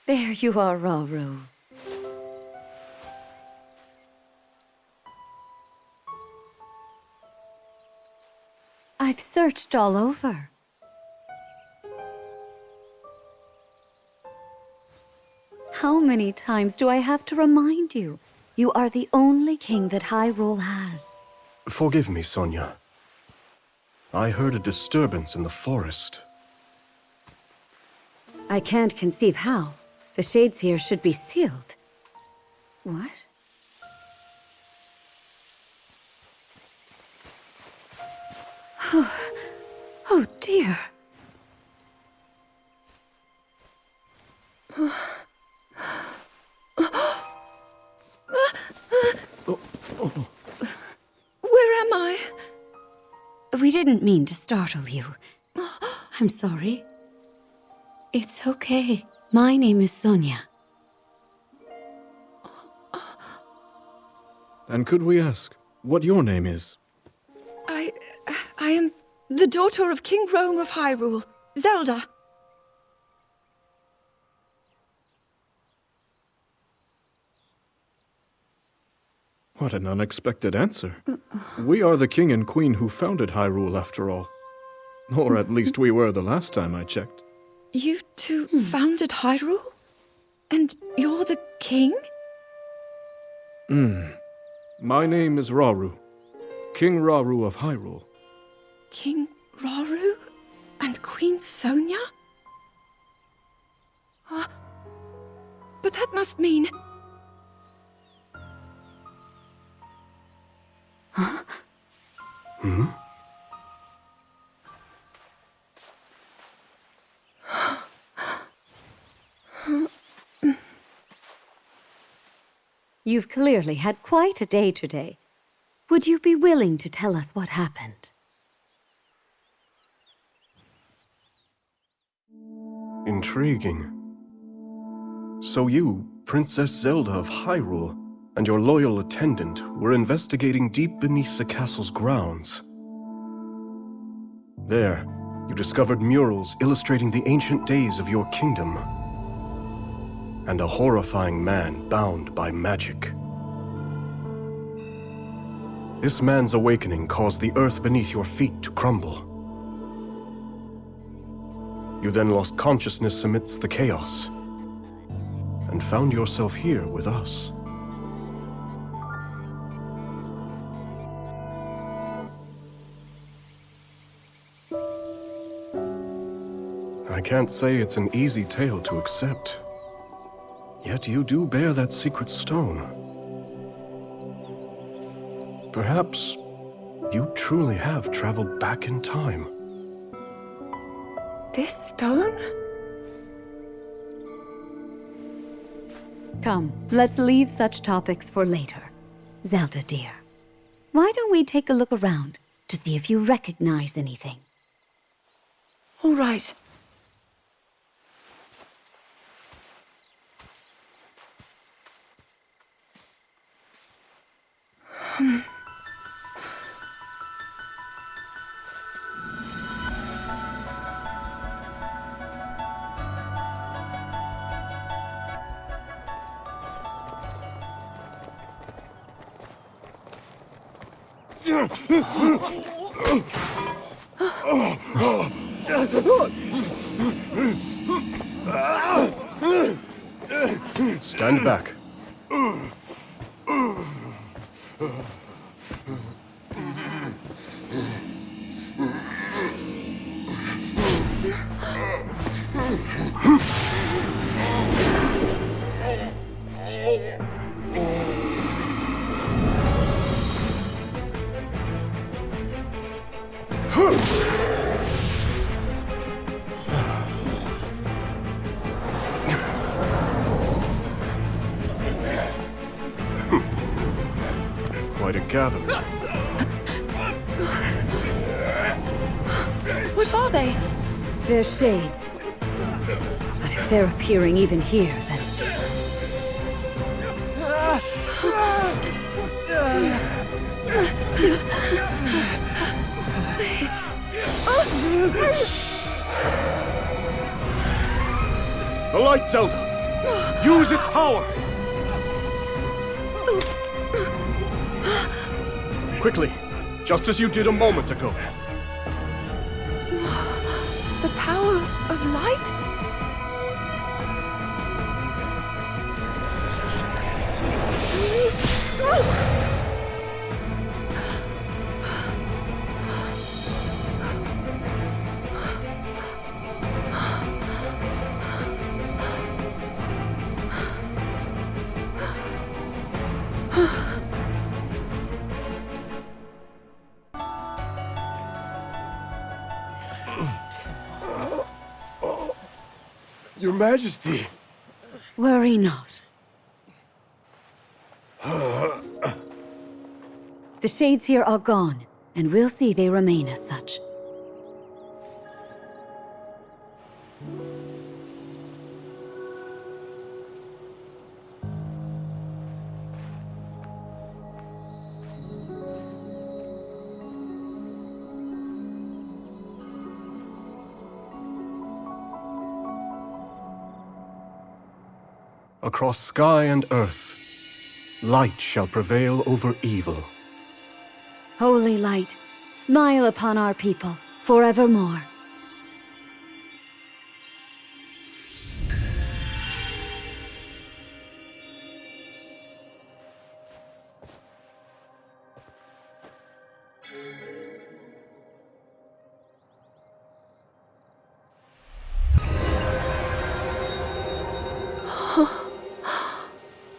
There you are, Rauru. I've searched all over. How many times do I have to remind you? You are the only king that Hyrule has. Forgive me, Sonia. I heard a disturbance in the forest. I can't conceive how. The shades here should be sealed. What? Oh dear. Where am I? We didn't mean to startle you. I'm sorry. It's okay. My name is Sonia. And could we ask what your name is? I am the daughter of King Rome of Hyrule, Zelda. What an unexpected answer. We are the king and queen who founded Hyrule, after all. Or at least we were the last time I checked. You two founded Hyrule? And you're the king? My name is Rauru. King Rauru of Hyrule. King Rauru? And Queen Sonia? But that must mean... You've clearly had quite a day today. Would you be willing to tell us what happened? Intriguing. So you, Princess Zelda of Hyrule, and your loyal attendant were investigating deep beneath the castle's grounds. There, you discovered murals illustrating the ancient days of your kingdom. And a horrifying man bound by magic. This man's awakening caused the earth beneath your feet to crumble. You then lost consciousness amidst the chaos, and found yourself here with us. I can't say it's an easy tale to accept. Yet you do bear that secret stone. Perhaps you truly have traveled back in time. This stone? Come, let's leave such topics for later. Zelda, dear, why don't we take a look around to see if you recognize anything? All right. Stand back. Quite a gathering. What are they? They're shades. But if they're appearing even here, then... The Light Zelda! Use its power! Quickly, just as you did a moment ago. The power of light? Your Majesty! Worry not. The shades here are gone, and we'll see they remain as such. Across sky and earth, light shall prevail over evil. Holy light, smile upon our people forevermore.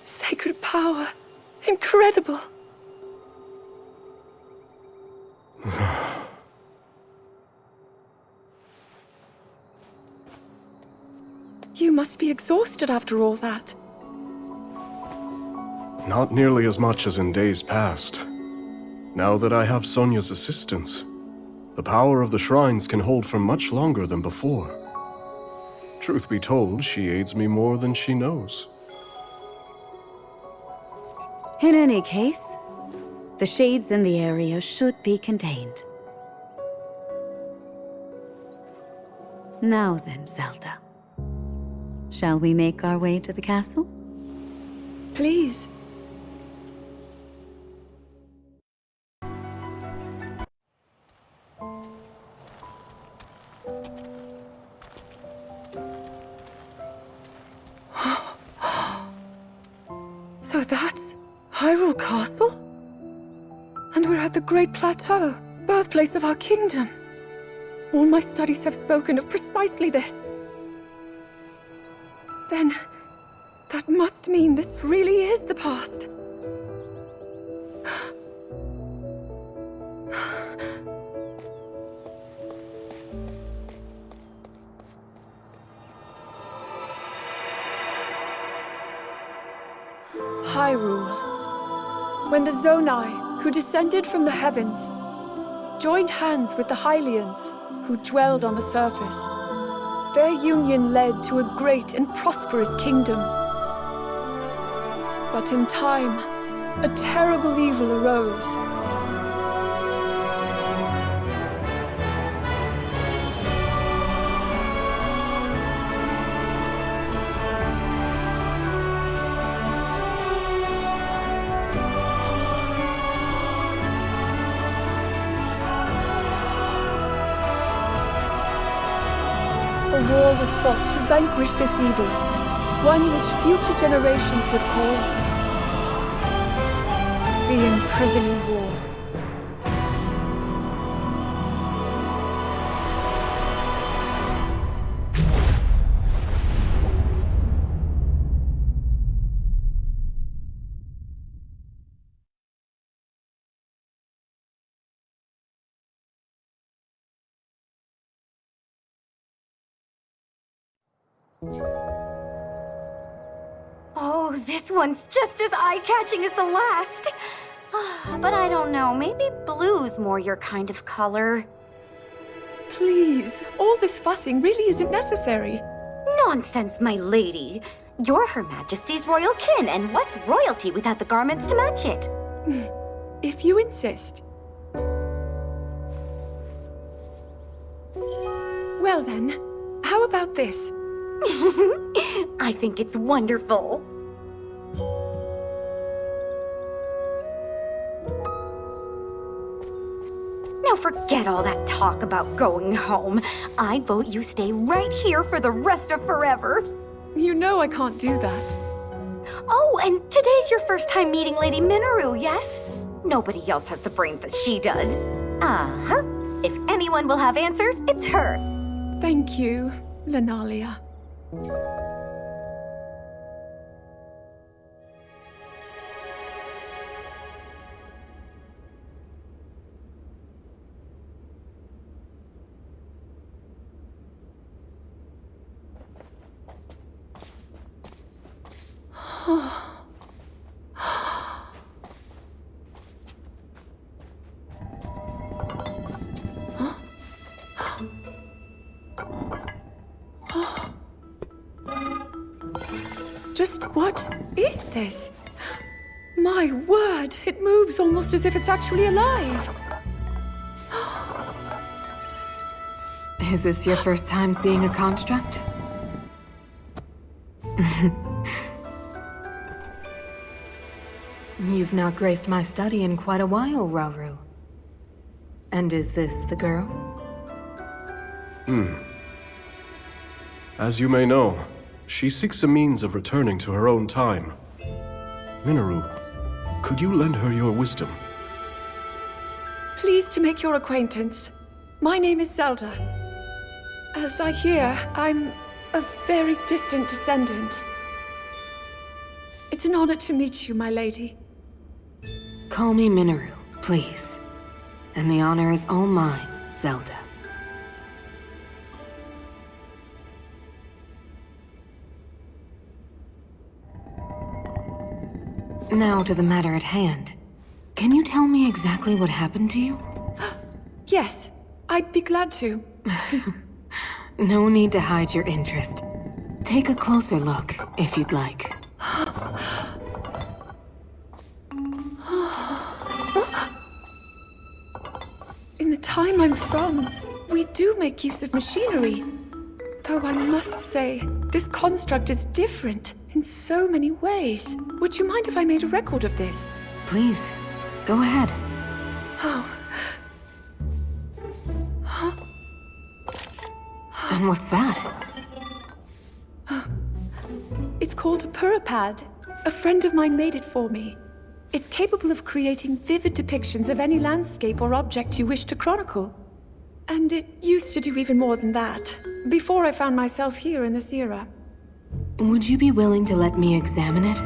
Sacred power. Incredible. You must be exhausted after all that. Not nearly as much as in days past. Now that I have Sonia's assistance, the power of the shrines can hold for much longer than before. Truth be told, she aids me more than she knows. In any case, the shades in the area should be contained. Now then, Zelda. Shall we make our way to the castle? Please. So that's Hyrule Castle? And we're at the Great Plateau, birthplace of our kingdom. All my studies have spoken of precisely this. Then, that must mean this really is the past. Hyrule. When the Zonai, who descended from the heavens, joined hands with the Hylians, who dwelled on the surface, their union led to a great and prosperous kingdom. But in time, a terrible evil arose. A war was fought to vanquish this evil, one which future generations would call the Imprisoning War. Oh, this one's just as eye-catching as the last. But I don't know, maybe blue's more your kind of color. Please, all this fussing really isn't necessary. Nonsense, my lady. You're Her Majesty's royal kin, and what's royalty without the garments to match it? If you insist. Well then, how about this? I think it's wonderful. Now forget all that talk about going home. I vote you stay right here for the rest of forever. You know I can't do that. Oh, and today's your first time meeting Lady Minoru, yes? Nobody else has the brains that she does. Uh-huh. If anyone will have answers, it's her. Thank you, Lenalia. Just what is this? My word, it moves almost as if it's actually alive. Is this your first time seeing a construct? You've not graced my study in quite a while, Rauru. And is this the girl? As you may know, she seeks a means of returning to her own time. Minoru, could you lend her your wisdom? Pleased to make your acquaintance. My name is Zelda. As I hear, I'm a very distant descendant. It's an honor to meet you, my lady. Call me Minoru, please. And the honor is all mine, Zelda. Now to the matter at hand. Can you tell me exactly what happened to you? Yes, I'd be glad to. No need to hide your interest. Take a closer look, if you'd like. In the time I'm from, we do make use of machinery. Though I must say, this construct is different in so many ways. Would you mind if I made a record of this? Please, go ahead. Oh. And what's that? It's called a Purapad. A friend of mine made it for me. It's capable of creating vivid depictions of any landscape or object you wish to chronicle. And it used to do even more than that, before I found myself here in this era. Would you be willing to let me examine it?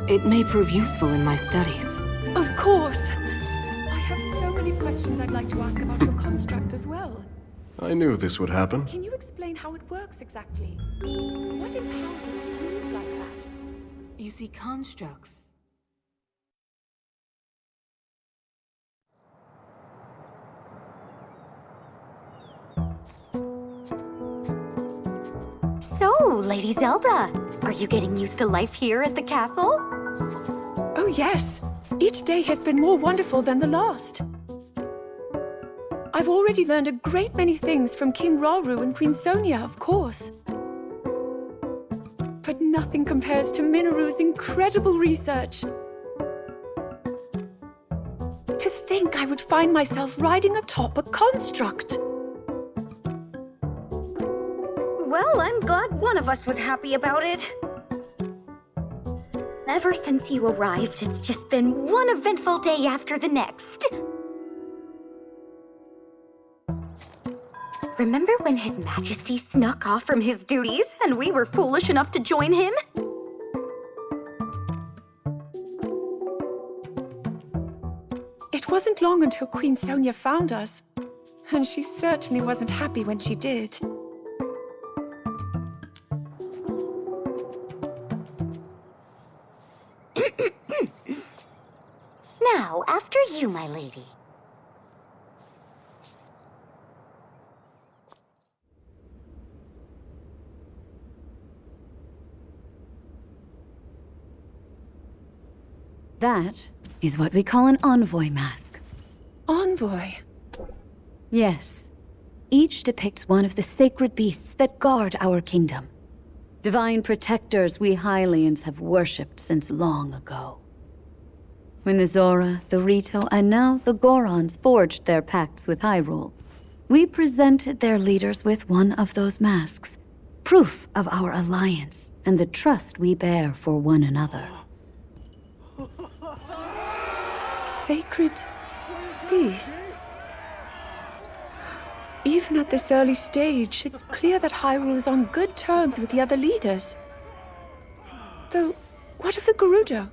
It may prove useful in my studies. Of course. I have so many questions I'd like to ask about your construct as well. I knew this would happen. Can you explain how it works exactly? What empowers it to move like that? You see, constructs. So, Lady Zelda, are you getting used to life here at the castle? Oh yes. Each day has been more wonderful than the last. I've already learned a great many things from King Rauru and Queen Sonia, of course. But nothing compares to Minoru's incredible research. To think I would find myself riding atop a construct. Well, I'm glad one of us was happy about it. Ever since you arrived, it's just been one eventful day after the next. Remember when His Majesty snuck off from his duties and we were foolish enough to join him? It wasn't long until Queen Sonia found us, and she certainly wasn't happy when she did. Now, after you, my lady. That is what we call an envoy mask. Envoy? Yes. Each depicts one of the sacred beasts that guard our kingdom. Divine protectors we Hylians have worshipped since long ago. When the Zora, the Rito, and now the Gorons forged their pacts with Hyrule, we presented their leaders with one of those masks, proof of our alliance and the trust we bear for one another. Sacred beasts? Even at this early stage, it's clear that Hyrule is on good terms with the other leaders. Though, what of the Gerudo?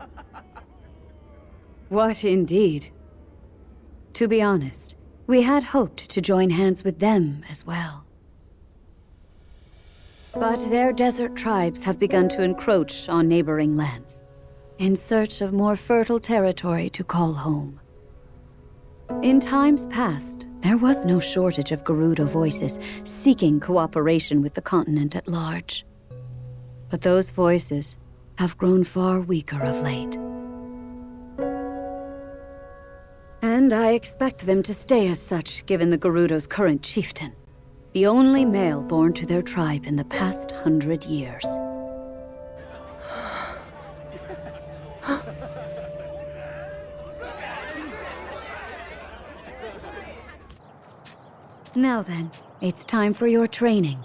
What indeed? To be honest, we had hoped to join hands with them as well. But their desert tribes have begun to encroach on neighboring lands, in search of more fertile territory to call home. In times past, there was no shortage of Gerudo voices seeking cooperation with the continent at large. But those voices have grown far weaker of late. And I expect them to stay as such, given the Gerudo's current chieftain, the only male born to their tribe in the past 100 years. Now then, it's time for your training.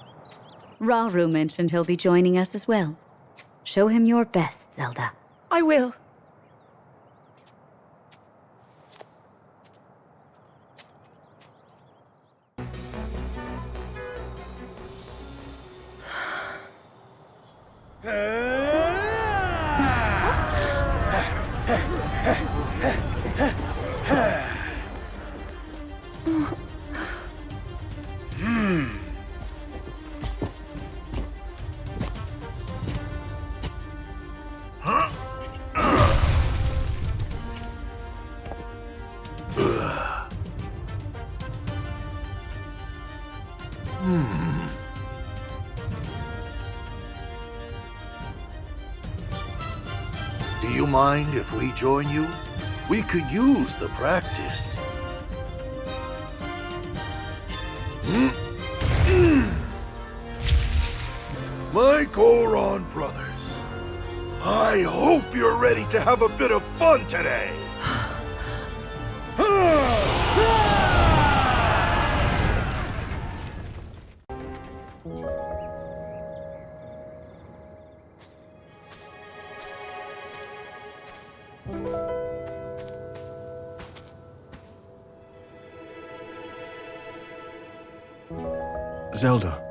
Rauru mentioned he'll be joining us as well. Show him your best, Zelda. I will. Do you mind if we join you? We could use the practice. My Goron brothers, I hope you're ready to have a bit of fun today. Zelda.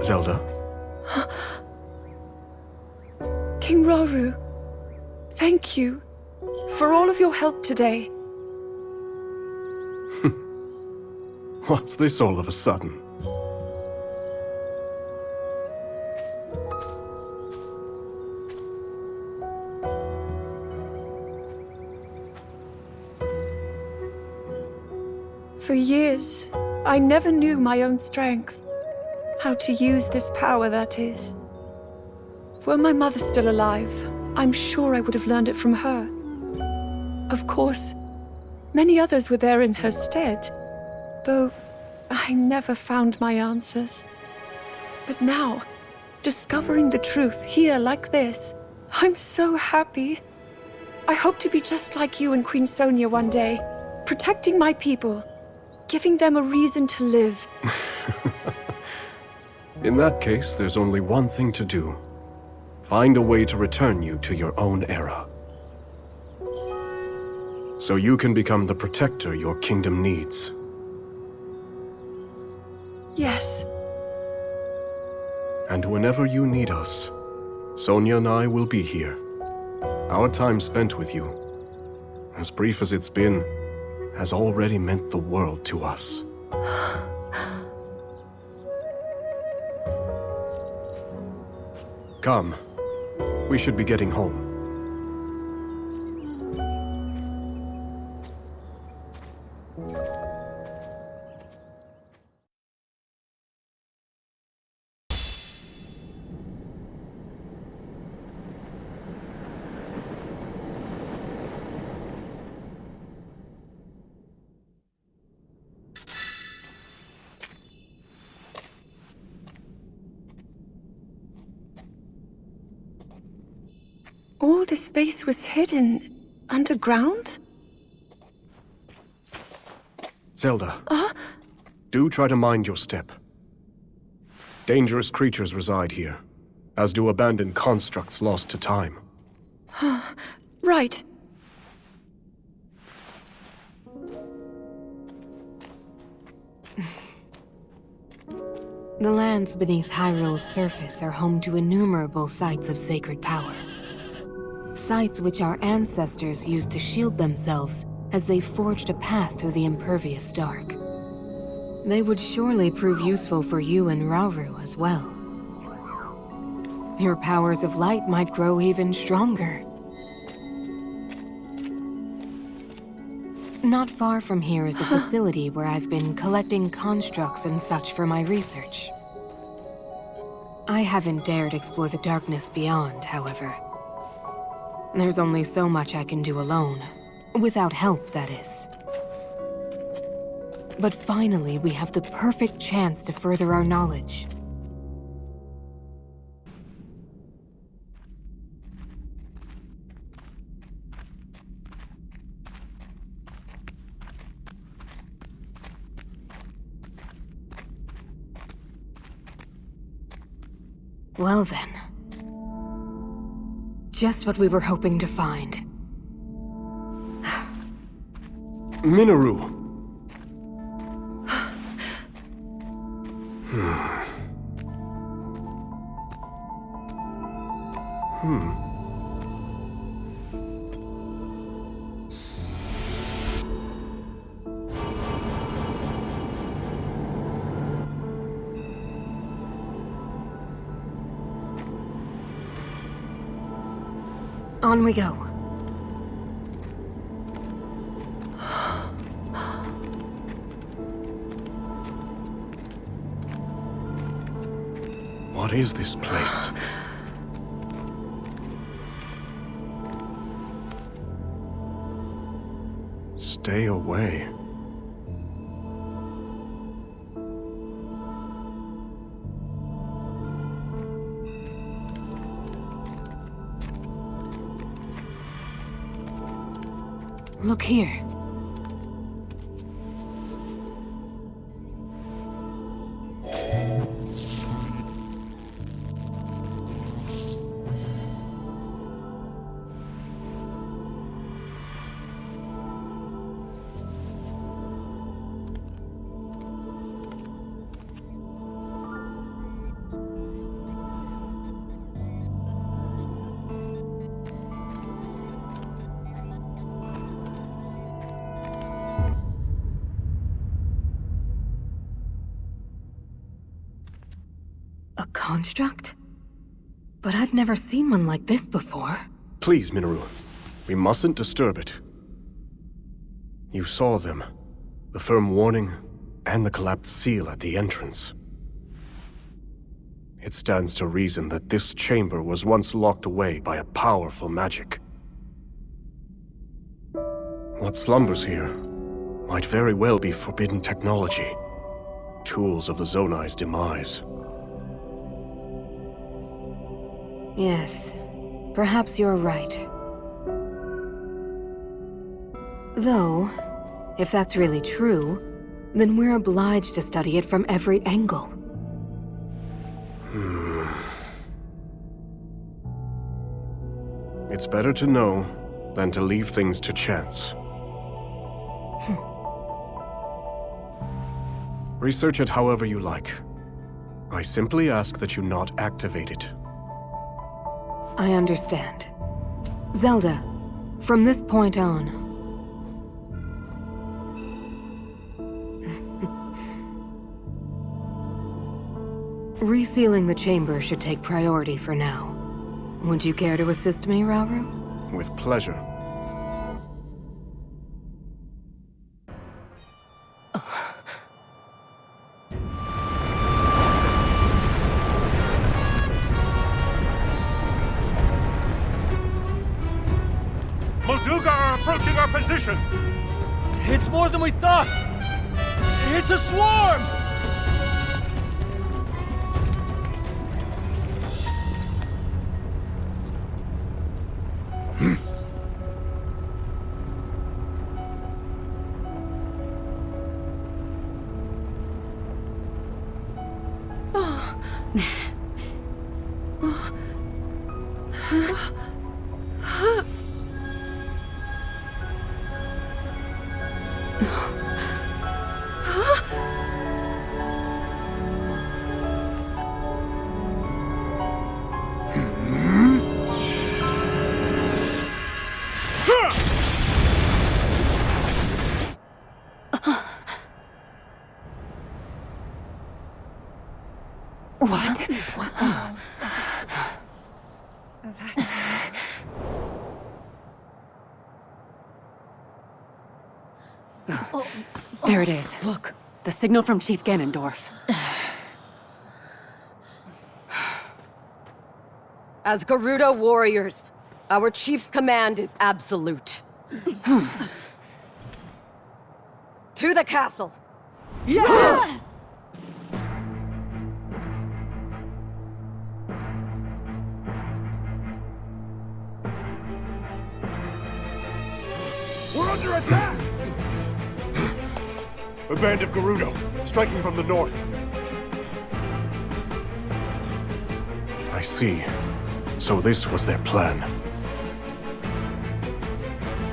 Zelda? King Rauru, thank you for all of your help today. What's this all of a sudden? For years, I never knew my own strength. How to use this power, that is. Were my mother still alive, I'm sure I would have learned it from her. Of course, many others were there in her stead, though I never found my answers. But now, discovering the truth here like this, I'm so happy. I hope to be just like you and Queen Sonia one day, protecting my people, giving them a reason to live. In that case, there's only one thing to do. Find a way to return you to your own era. So you can become the protector your kingdom needs. Yes. And whenever you need us, Sonia and I will be here. Our time spent with you, as brief as it's been, has already meant the world to us. Come. We should be getting home. All this space was hidden underground? Zelda. Do try to mind your step. Dangerous creatures reside here, as do abandoned constructs lost to time. Right. The lands beneath Hyrule's surface are home to innumerable sites of sacred power. Sites which our ancestors used to shield themselves as they forged a path through the impervious dark. They would surely prove useful for you and Rauru as well. Your powers of light might grow even stronger. Not far from here is a facility where I've been collecting constructs and such for my research. I haven't dared explore the darkness beyond, however. There's only so much I can do alone. Without help, that is. But finally, we have the perfect chance to further our knowledge. Well then. Just what we were hoping to find. Minoru! On we go. What is this place? Stay away. Look here. A construct? But I've never seen one like this before. Please, Minoru. We mustn't disturb it. You saw them. The firm warning, and the collapsed seal at the entrance. It stands to reason that this chamber was once locked away by a powerful magic. What slumbers here might very well be forbidden technology. Tools of the Zonai's demise. Yes, perhaps you're right. Though, if that's really true, then we're obliged to study it from every angle. It's better to know than to leave things to chance. Research it however you like. I simply ask that you not activate it. I understand. Zelda, from this point on... Resealing the chamber should take priority for now. Would you care to assist me, Rauru? With pleasure. Molduga are approaching our position! It's more than we thought! It's a swarm! There it is. Look, the signal from Chief Ganondorf. As Gerudo warriors, our chief's command is absolute. To the castle! Yes! We're under attack! A band of Gerudo, striking from the north. I see. So this was their plan.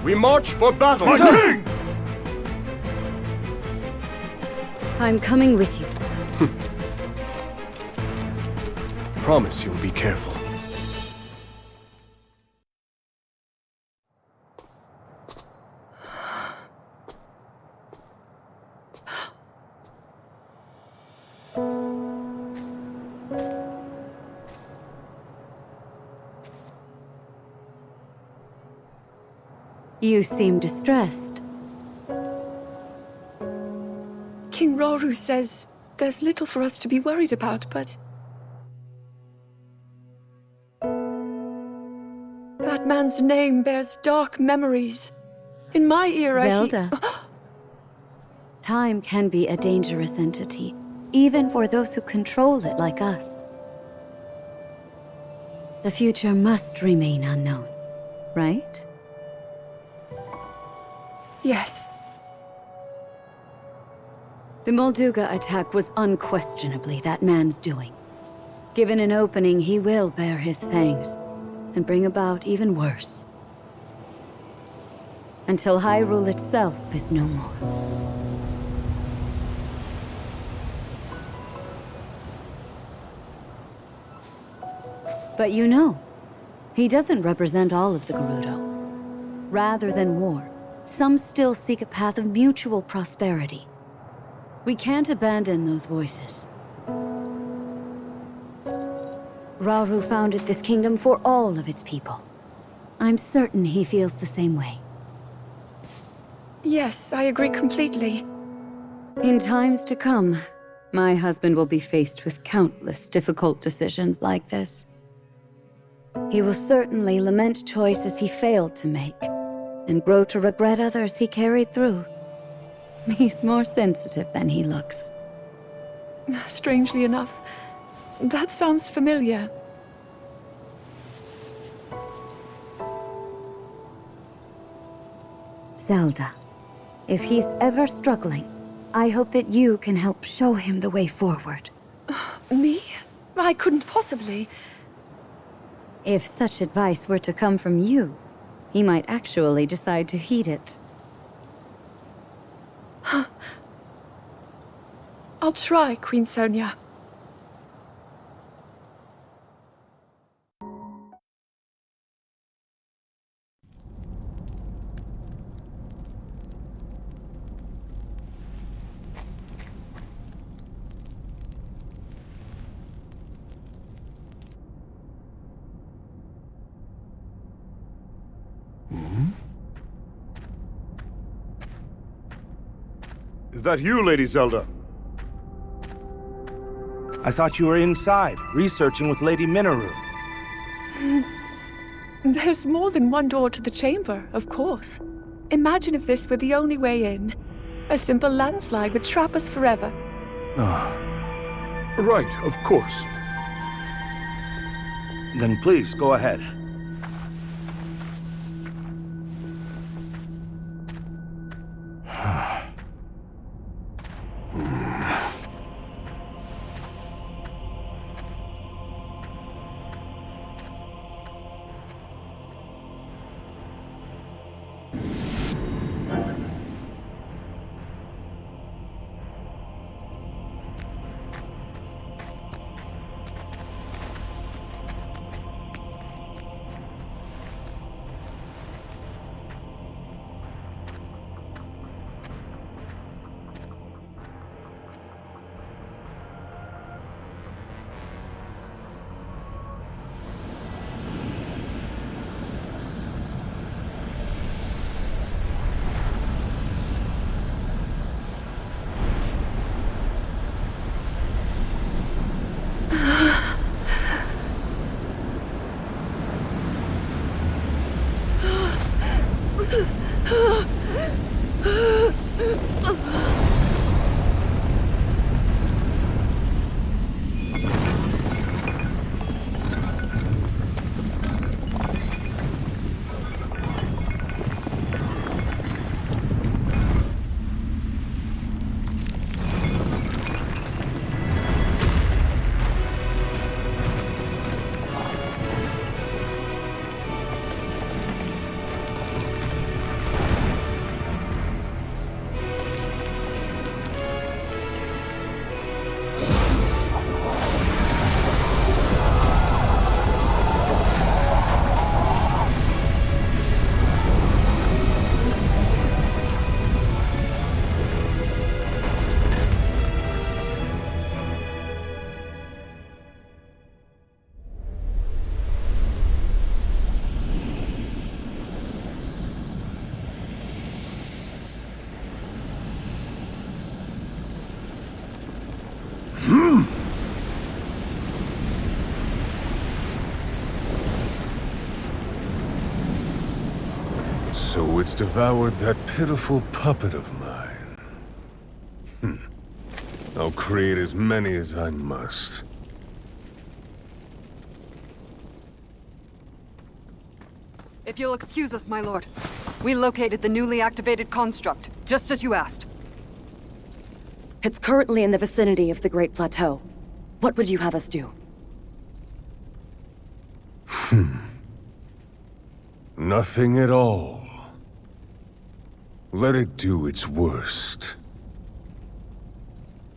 We march for battle! My king! I'm coming with you. Promise you'll be careful. You seem distressed. King Roru says there's little for us to be worried about, but... that man's name bears dark memories. In my era, Zelda. Time can be a dangerous entity, even for those who control it like us. The future must remain unknown, right? Yes. The Molduga attack was unquestionably that man's doing. Given an opening, he will bare his fangs, and bring about even worse. Until Hyrule itself is no more. But you know, he doesn't represent all of the Gerudo. Rather than war, some still seek a path of mutual prosperity. We can't abandon those voices. Rauru founded this kingdom for all of its people. I'm certain he feels the same way. Yes, I agree completely. In times to come, my husband will be faced with countless difficult decisions like this. He will certainly lament choices he failed to make, and grow to regret others he carried through. He's more sensitive than he looks. Strangely enough, that sounds familiar. Zelda, if he's ever struggling, I hope that you can help show him the way forward. Me? I couldn't possibly. If such advice were to come from you, he might actually decide to heed it. I'll try, Queen Sonia. Is that you, Lady Zelda? I thought you were inside, researching with Lady Minoru. There's more than one door to the chamber, of course. Imagine if this were the only way in. A simple landslide would trap us forever. Right, of course. Then please, go ahead. So it's devoured that pitiful puppet of mine. I'll create as many as I must. If you'll excuse us, my lord. We located the newly activated construct, just as you asked. It's currently in the vicinity of the Great Plateau. What would you have us do? Nothing at all. Let it do its worst.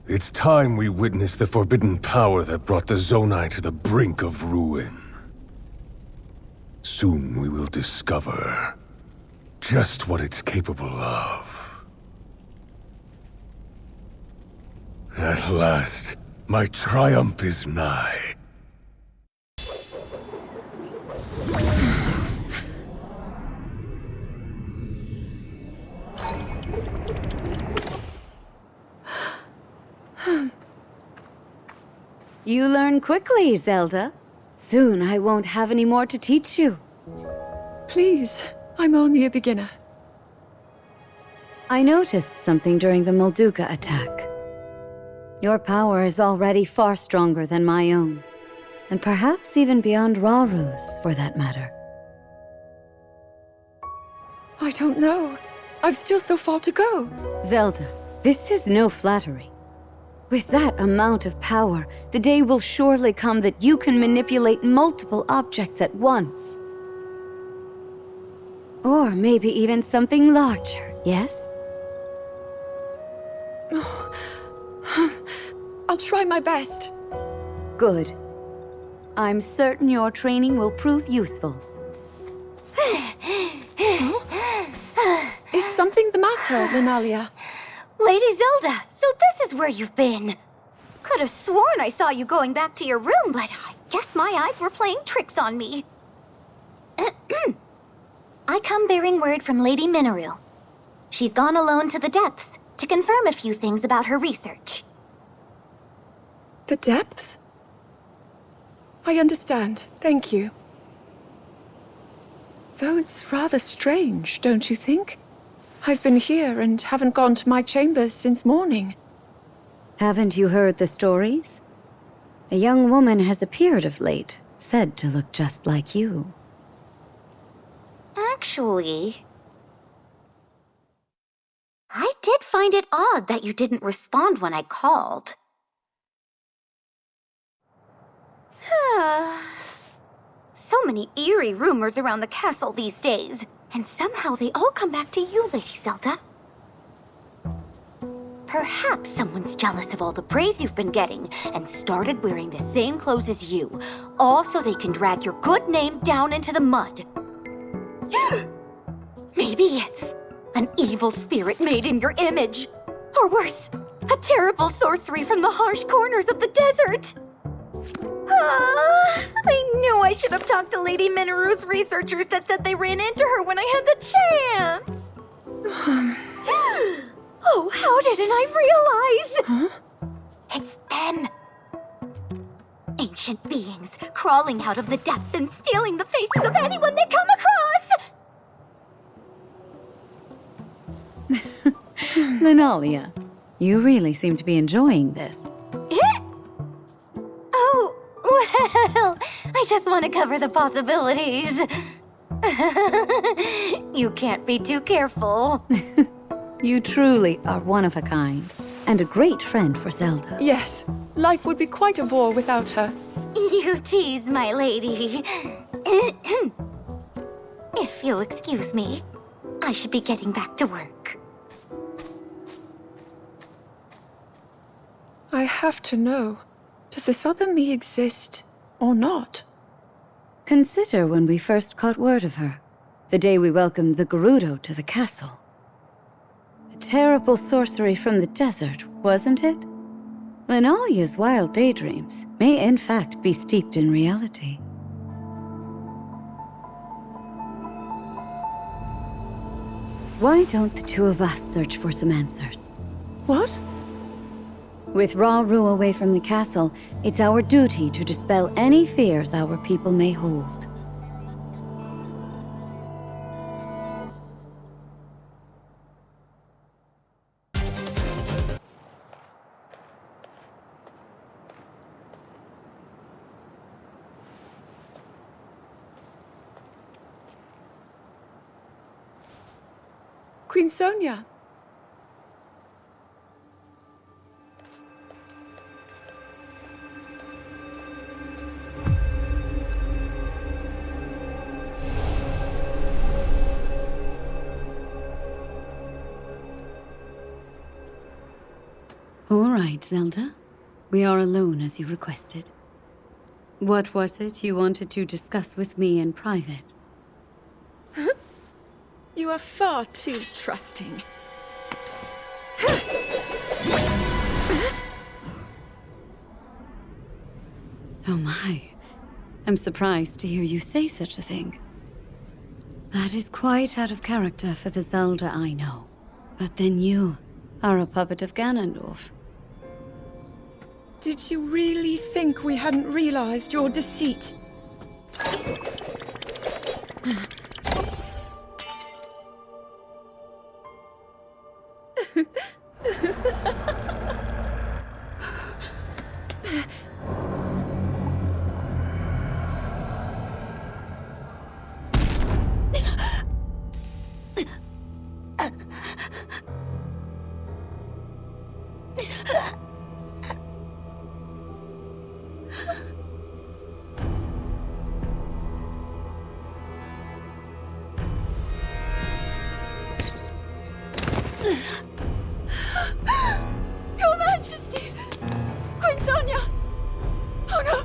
It's time we witness the forbidden power that brought the Zonai to the brink of ruin. Soon we will discover just what it's capable of. At last, my triumph is nigh. You learn quickly, Zelda. Soon I won't have any more to teach you. Please, I'm only a beginner. I noticed something during the Molduga attack. Your power is already far stronger than my own, and perhaps even beyond Raru's, for that matter. I don't know. I've still so far to go. Zelda, this is no flattery. With that amount of power, the day will surely come that you can manipulate multiple objects at once. Or maybe even something larger, yes? I'll try my best. Good. I'm certain your training will prove useful. Is something the matter, Lunalia? Lady Zelda, so this is where you've been. Could have sworn I saw you going back to your room, but I guess my eyes were playing tricks on me. I come bearing word from Lady Mineru. She's gone alone to the depths to confirm a few things about her research. The depths? I understand. Thank you. Though it's rather strange, don't you think? I've been here and haven't gone to my chambers since morning. Haven't you heard the stories? A young woman has appeared of late, said to look just like you. Actually, I did find it odd that you didn't respond when I called. So many eerie rumors around the castle these days, and somehow they all come back to you, Lady Zelda. Perhaps someone's jealous of all the praise you've been getting and started wearing the same clothes as you, all so they can drag your good name down into the mud. Maybe it's an evil spirit made in your image. Or worse, a terrible sorcery from the harsh corners of the desert. I knew I should have talked to Lady Mineru's researchers that said they ran into her when I had the chance. Oh, how didn't I realize? It's them. Ancient beings crawling out of the depths and stealing the faces of anyone they come across. Linalia, you really seem to be enjoying this. Oh, well, I just want to cover the possibilities. You can't be too careful. You truly are one of a kind, and a great friend for Zelda. Yes, life would be quite a bore without her. You tease, my lady. If you'll excuse me, I should be getting back to work. I have to know, does this other me exist or not? Consider when we first caught word of her, the day we welcomed the Gerudo to the castle. A terrible sorcery from the desert, wasn't it? Linalia's wild daydreams may in fact be steeped in reality. Why don't the two of us search for some answers? What? With Hyrule away from the castle, it's our duty to dispel any fears our people may hold. Queen Sonia. All right, Zelda. We are alone as you requested. What was it you wanted to discuss with me in private? You are far too trusting. Oh my. I'm surprised to hear you say such a thing. That is quite out of character for the Zelda I know. But then you are a puppet of Ganondorf. Did you really think we hadn't realized your deceit? Your Majesty! Queen Sonia! Oh no!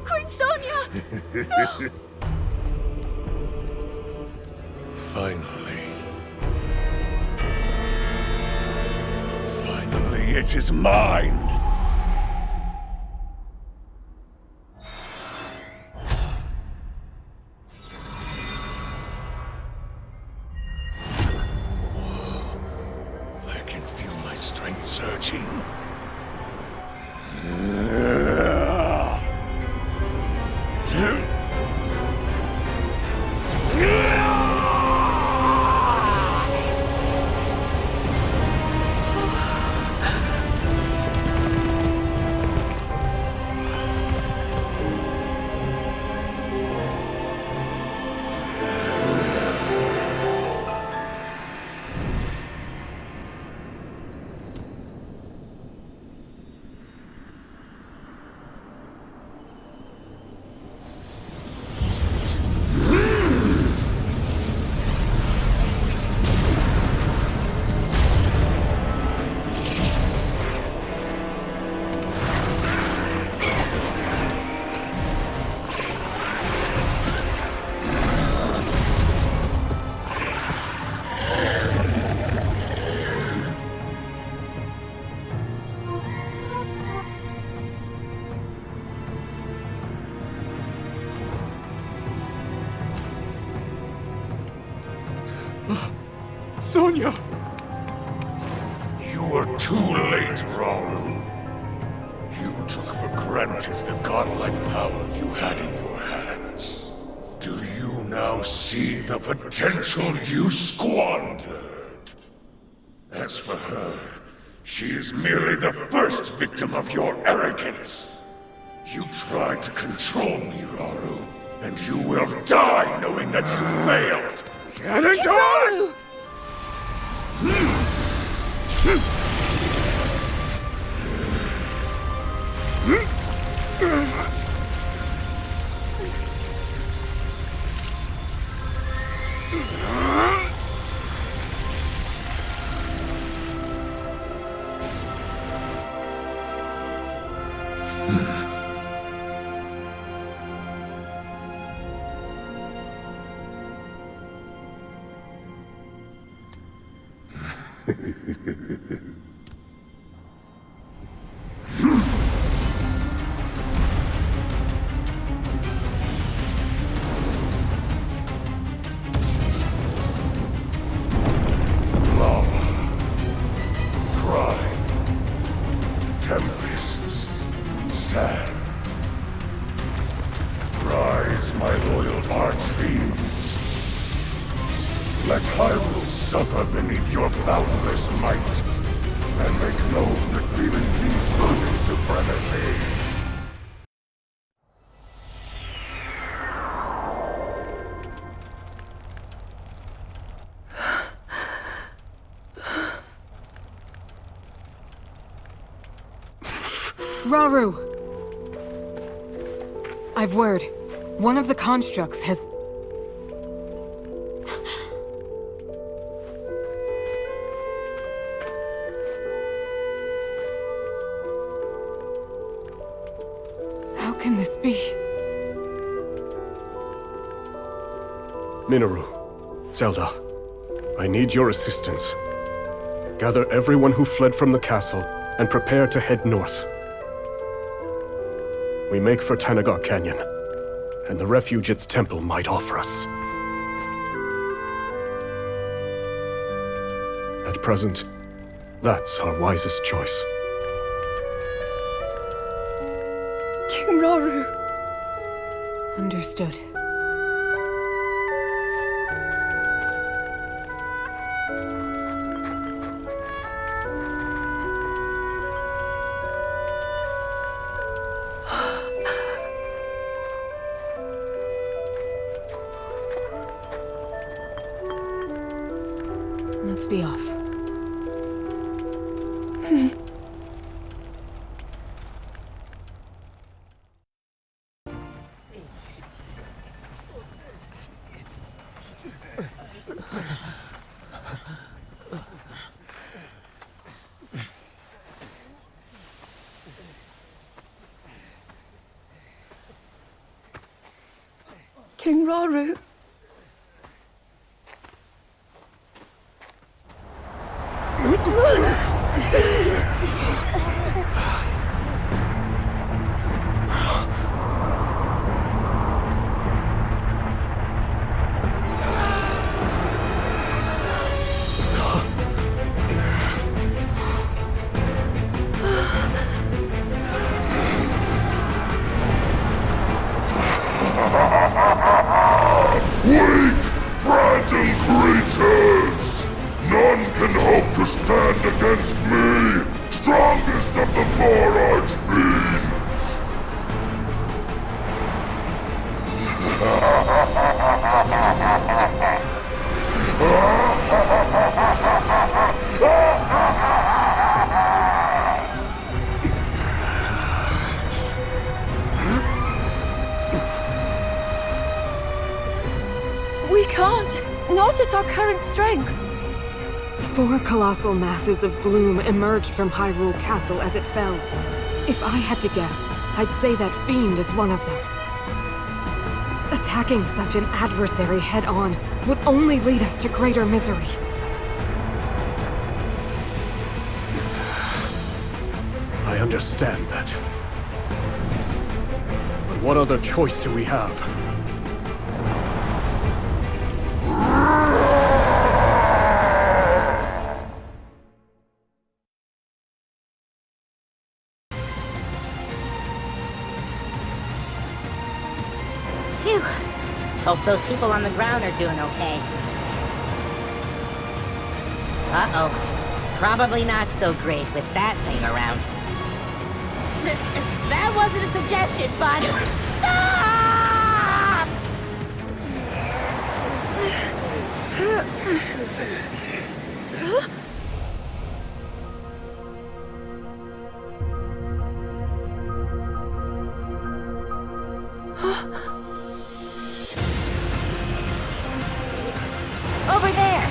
Queen Sonia! No! Finally. Finally, it is mine! I can feel my strength surging. Sonia! You were too late, Raul. You took for granted the godlike power you had in your hands. Do you now see the potential you squandered? As for her, she is merely the first victim of your arrogance. You tried to control me, Rauru, and you will die knowing that you failed! Ganondorf! Tempests, sand. Rise, my loyal archfiends. Let Hyrule suffer beneath your boundless might, and make known the Demon King's certain supremacy. Rauru! I've word. One of the constructs has... How can this be? Minoru, Zelda, I need your assistance. Gather everyone who fled from the castle and prepare to head north. We make for Tanagar Canyon, and the refuge its temple might offer us. At present, that's our wisest choice. King Rauru. Understood. Let's be off. King Rauru. Weak, fragile creatures! None can hope to stand against me, strongest of the four archfiends! We can't! Not at our current strength! 4 colossal masses of gloom emerged from Hyrule Castle as it fell. If I had to guess, I'd say that fiend is one of them. Attacking such an adversary head-on would only lead us to greater misery. I understand that. But what other choice do we have? Phew. Hope those people on the ground are doing okay. Uh-oh. Probably not so great with that thing around. That wasn't a suggestion, bud. Stop! Over there!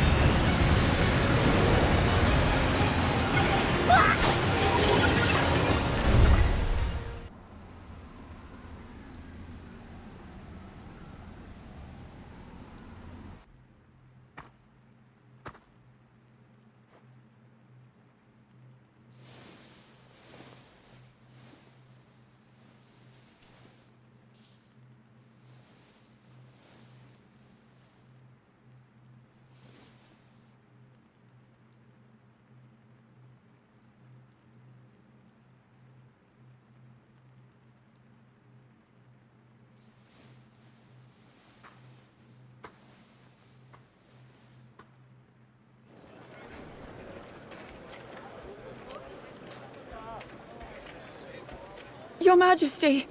Your Majesty!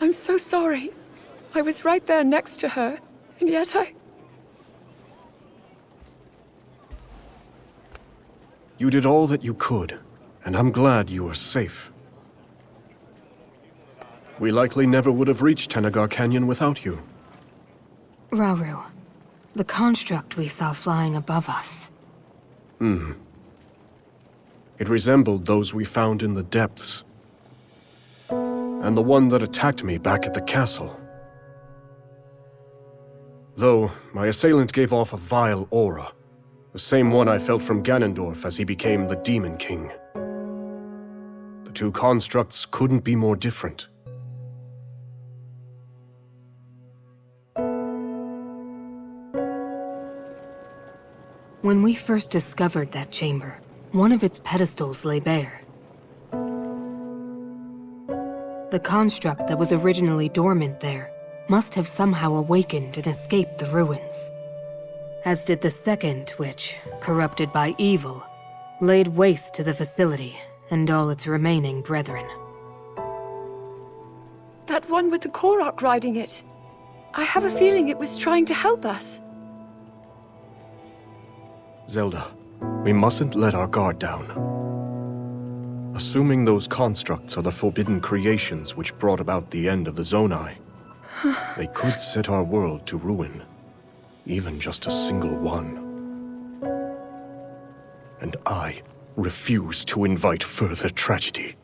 I'm so sorry. I was right there next to her, and yet You did all that you could, and I'm glad you are safe. We likely never would have reached Tenagar Canyon without you. Rauru, the construct we saw flying above us. It resembled those we found in the depths. And the one that attacked me back at the castle. Though, my assailant gave off a vile aura. The same one I felt from Ganondorf as he became the Demon King. The two constructs couldn't be more different. When we first discovered that chamber, one of its pedestals lay bare. The construct that was originally dormant there must have somehow awakened and escaped the ruins. As did the second, which, corrupted by evil, laid waste to the facility and all its remaining brethren. that one with the Korok riding it. I have a feeling it was trying to help us. Zelda, we mustn't let our guard down. Assuming those constructs are the forbidden creations which brought about the end of the Zonai, they could set our world to ruin. Even just a single one. And I refuse to invite further tragedy.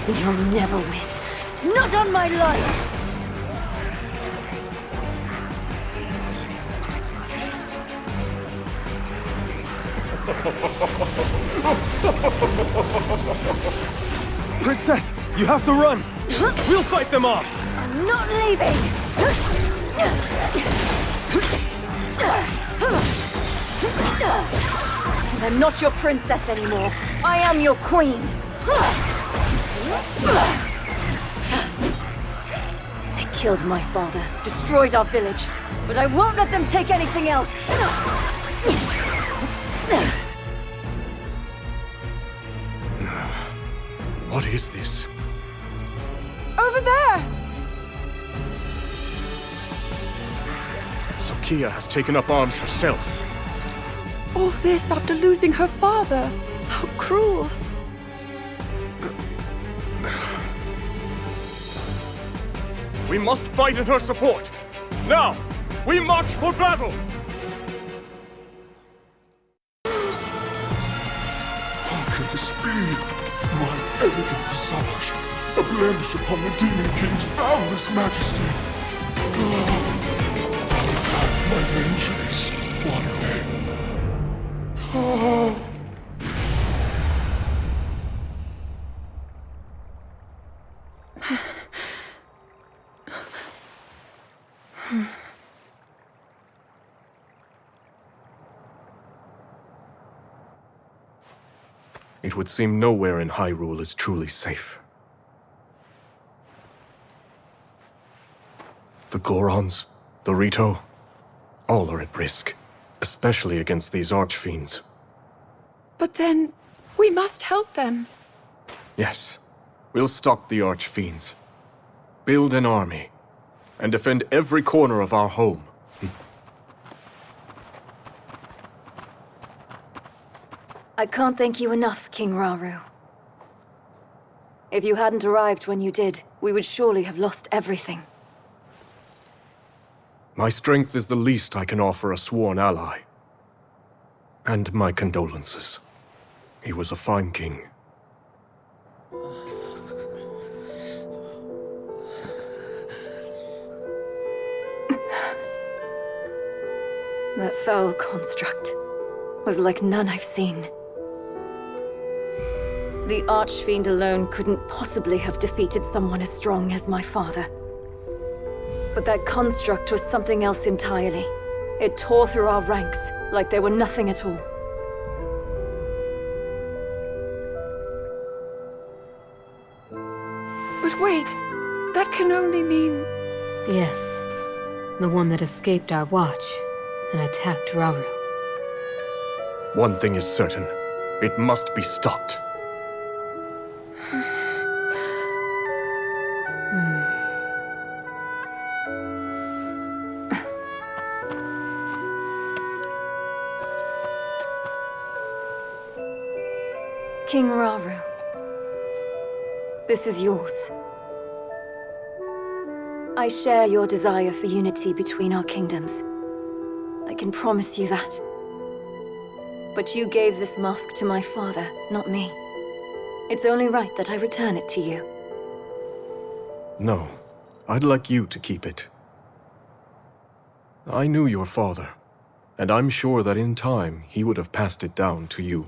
You'll never win. Not on my life! Princess, you have to run! We'll fight them off! I'm not leaving! And I'm not your princess anymore. I am your queen. They killed my father, destroyed our village, but I won't let them take anything else. What is this? Over there! Sokia has taken up arms herself. All this after losing her father. How cruel. We must fight in her support. Now, we march for battle! How can this be? My elegant visage, a blemish upon the Demon King's boundless majesty. I'll have my vengeance one day. it would seem nowhere in Hyrule is truly safe. The Gorons, the Rito, all are at risk, especially against these archfiends. But then, we must help them. Yes, we'll stop the archfiends, build an army, and defend every corner of our home. I can't thank you enough, King Rauru. If you hadn't arrived when you did, we would surely have lost everything. My strength is the least I can offer a sworn ally. And my condolences. He was a fine king. That foul construct was like none I've seen. The Archfiend alone couldn't possibly have defeated someone as strong as my father. But that construct was something else entirely. It tore through our ranks like they were nothing at all. But wait, that can only mean... Yes, the one that escaped our watch and attacked Rauru. One thing is certain. It must be stopped. King Rauru, this is yours. I share your desire for unity between our kingdoms. I can promise you that. But you gave this mask to my father, not me. It's only right that I return it to you. No, I'd like you to keep it. I knew your father, and I'm sure that in time he would have passed it down to you.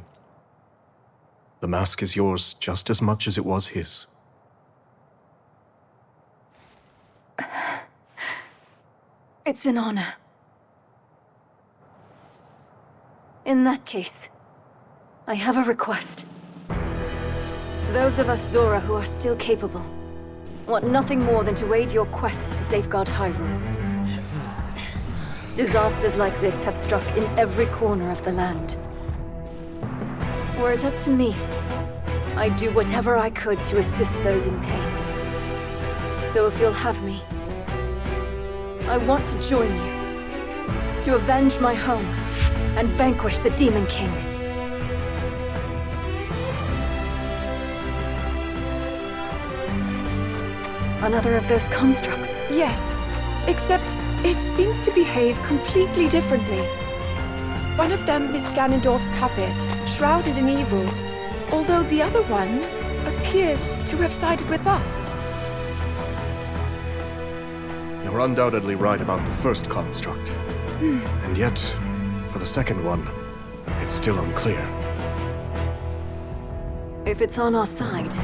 The mask is yours just as much as it was his. It's an honor. In that case, I have a request. Those of us Zora who are still capable want nothing more than to aid your quest to safeguard Hyrule. Disasters like this have struck in every corner of the land. Were it up to me, I'd do whatever I could to assist those in pain. So if you'll have me, I want to join you, to avenge my home, and vanquish the Demon King. Another of those constructs? Yes, except it seems to behave completely differently. One of them is Ganondorf's puppet, shrouded in evil, although the other one appears to have sided with us. You're undoubtedly right about the first construct. And yet, for the second one, it's still unclear. If it's on our side,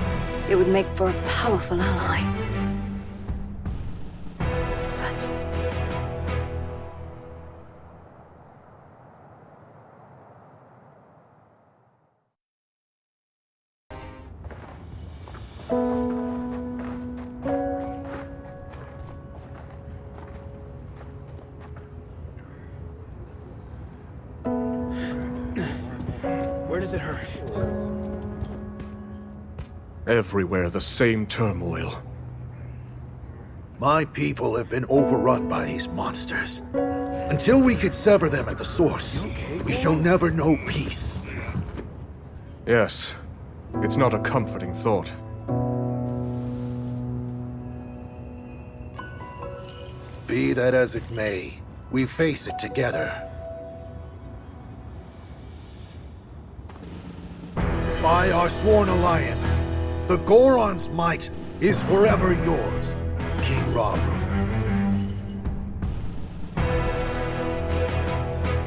it would make for a powerful ally. But... Where does it hurt? Everywhere the same turmoil. My people have been overrun by these monsters. Until we could sever them at the source, we shall never know peace. Yes, it's not a comforting thought. Be that as it may, we face it together. By our sworn alliance, the Goron's might is forever yours, King Rauru.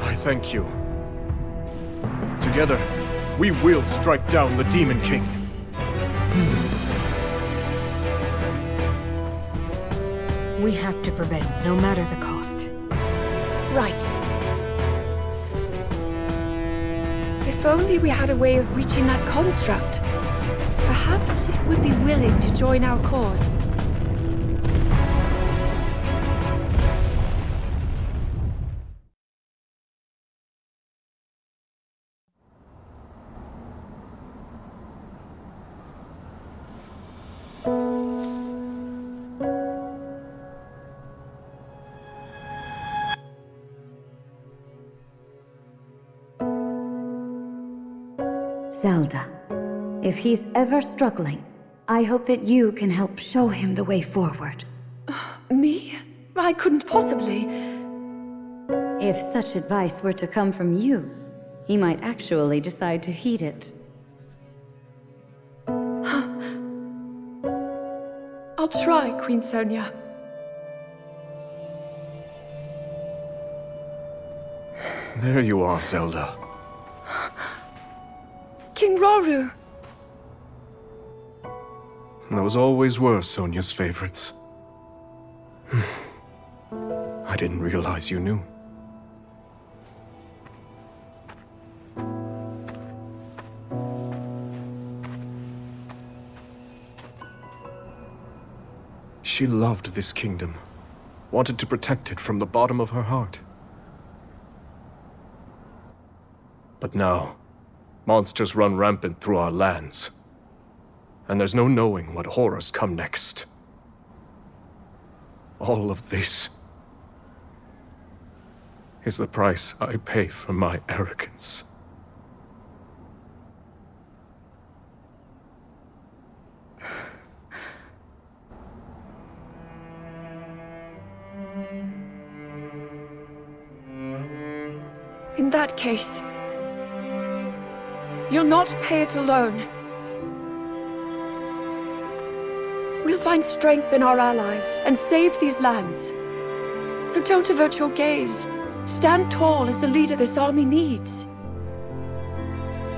I thank you. Together, we will strike down the Demon King. We have to prevail, no matter the cost. Right. If If only we had a way of reaching that construct. Perhaps it would be willing to join our cause. Zelda, if he's ever struggling, I hope that you can help show him the way forward. Me? I couldn't possibly. If such advice were to come from you, he might actually decide to heed it. I'll try, Queen Sonia. There you are, Zelda. King Rauru! Those always were Sonia's favorites. I didn't realize you knew. She loved this kingdom, wanted to protect it from the bottom of her heart. But now, monsters run rampant through our lands, and there's no knowing what horrors come next. All of this is the price I pay for my arrogance. In that case, you'll not pay it alone. We'll find strength in our allies and save these lands. So don't avert your gaze. Stand tall as the leader this army needs.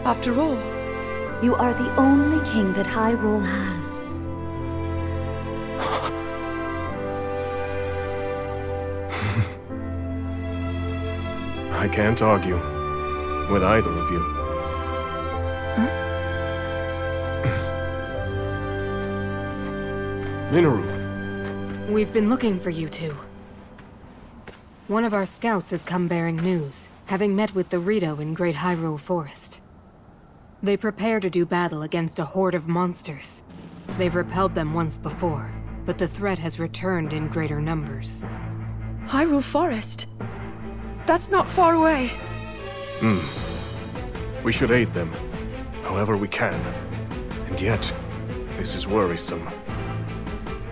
After all, you are the only king that Hyrule has. I can't argue with either of you. Minoru. We've been looking for you two. One of our scouts has come bearing news, having met with the Rito in Great Hyrule Forest. They prepare to do battle against a horde of monsters. They've repelled them once before, but the threat has returned in greater numbers. Hyrule Forest? That's not far away. We should aid them, however we can. And yet, this is worrisome.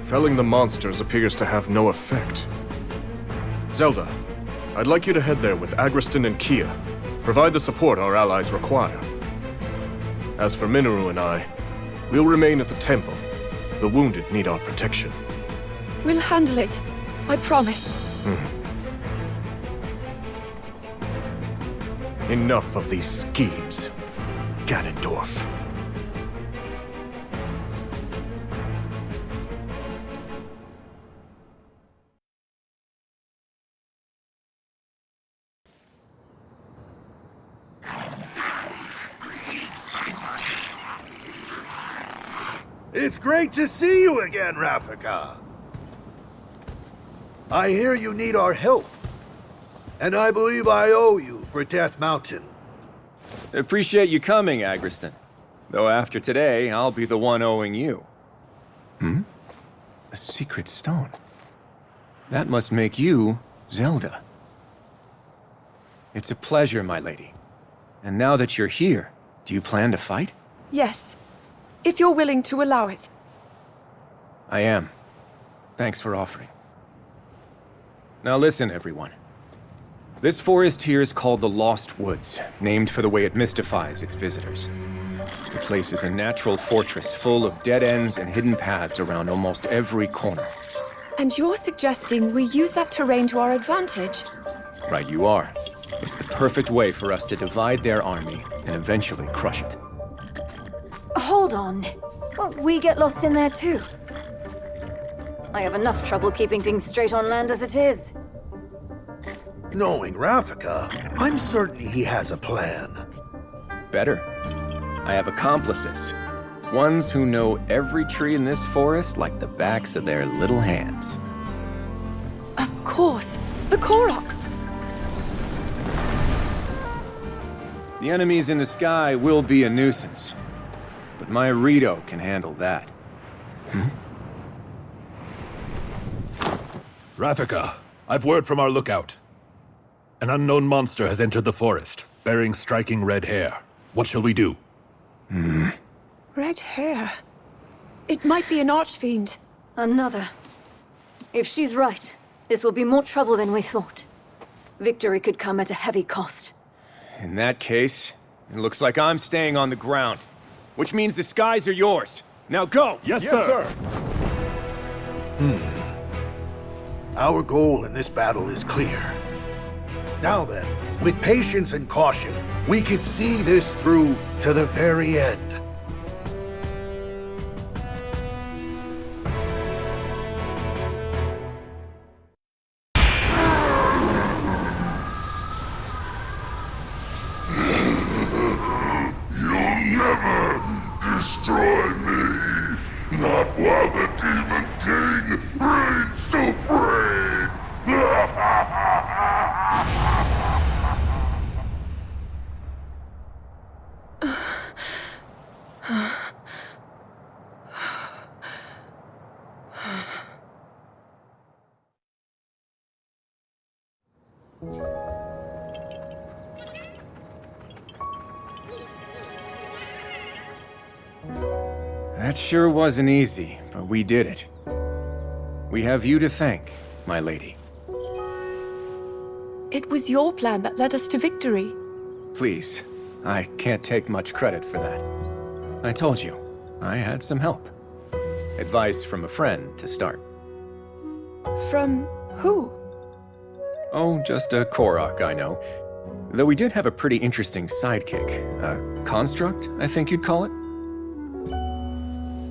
Felling the monsters appears to have no effect. Zelda, I'd like you to head there with Agriston and Kia. Provide the support our allies require. As for Minoru and I, we'll remain at the temple. The wounded need our protection. We'll handle it. I promise. Enough of these schemes, Ganondorf. It's great to see you again, Rafika. I hear you need our help. And I believe I owe you for Death Mountain. Appreciate you coming, Agriston. Though after today, I'll be the one owing you. A secret stone. That must make you Zelda. It's a pleasure, my lady. And now that you're here, do you plan to fight? Yes, if you're willing to allow it. I am. Thanks for offering. Now listen, everyone. This forest here is called the Lost Woods, named for the way it mystifies its visitors. The place is a natural fortress full of dead ends and hidden paths around almost every corner. And you're suggesting we use that terrain to our advantage? Right you are. It's the perfect way for us to divide their army and eventually crush it. Hold on. Won't we get lost in there too? I have enough trouble keeping things straight on land as it is. Knowing Rafika, I'm certain he has a plan. Better. I have accomplices. Ones who know every tree in this forest like the backs of their little hands. Of course, the Koroks. The enemies in the sky will be a nuisance. But my Rito can handle that. Rafika, I've word from our lookout. An unknown monster has entered the forest, bearing striking red hair. What shall we do? Red hair. It might be an archfiend. Another. If she's right, this will be more trouble than we thought. Victory could come at a heavy cost. In that case, it looks like I'm staying on the ground. Which means the skies are yours. Now go! Yes, sir! Our goal in this battle is clear. Now then, with patience and caution, we could see this through to the very end. You'll never destroy me! Not while the Demon King reigns supreme! That sure wasn't easy, but we did it. We have you to thank, my lady. It was your plan that led us to victory. Please, I can't take much credit for that. I told you, I had some help. Advice from a friend to start. From who? Oh, just a Korok, I know. Though we did have a pretty interesting sidekick. A construct, I think you'd call it?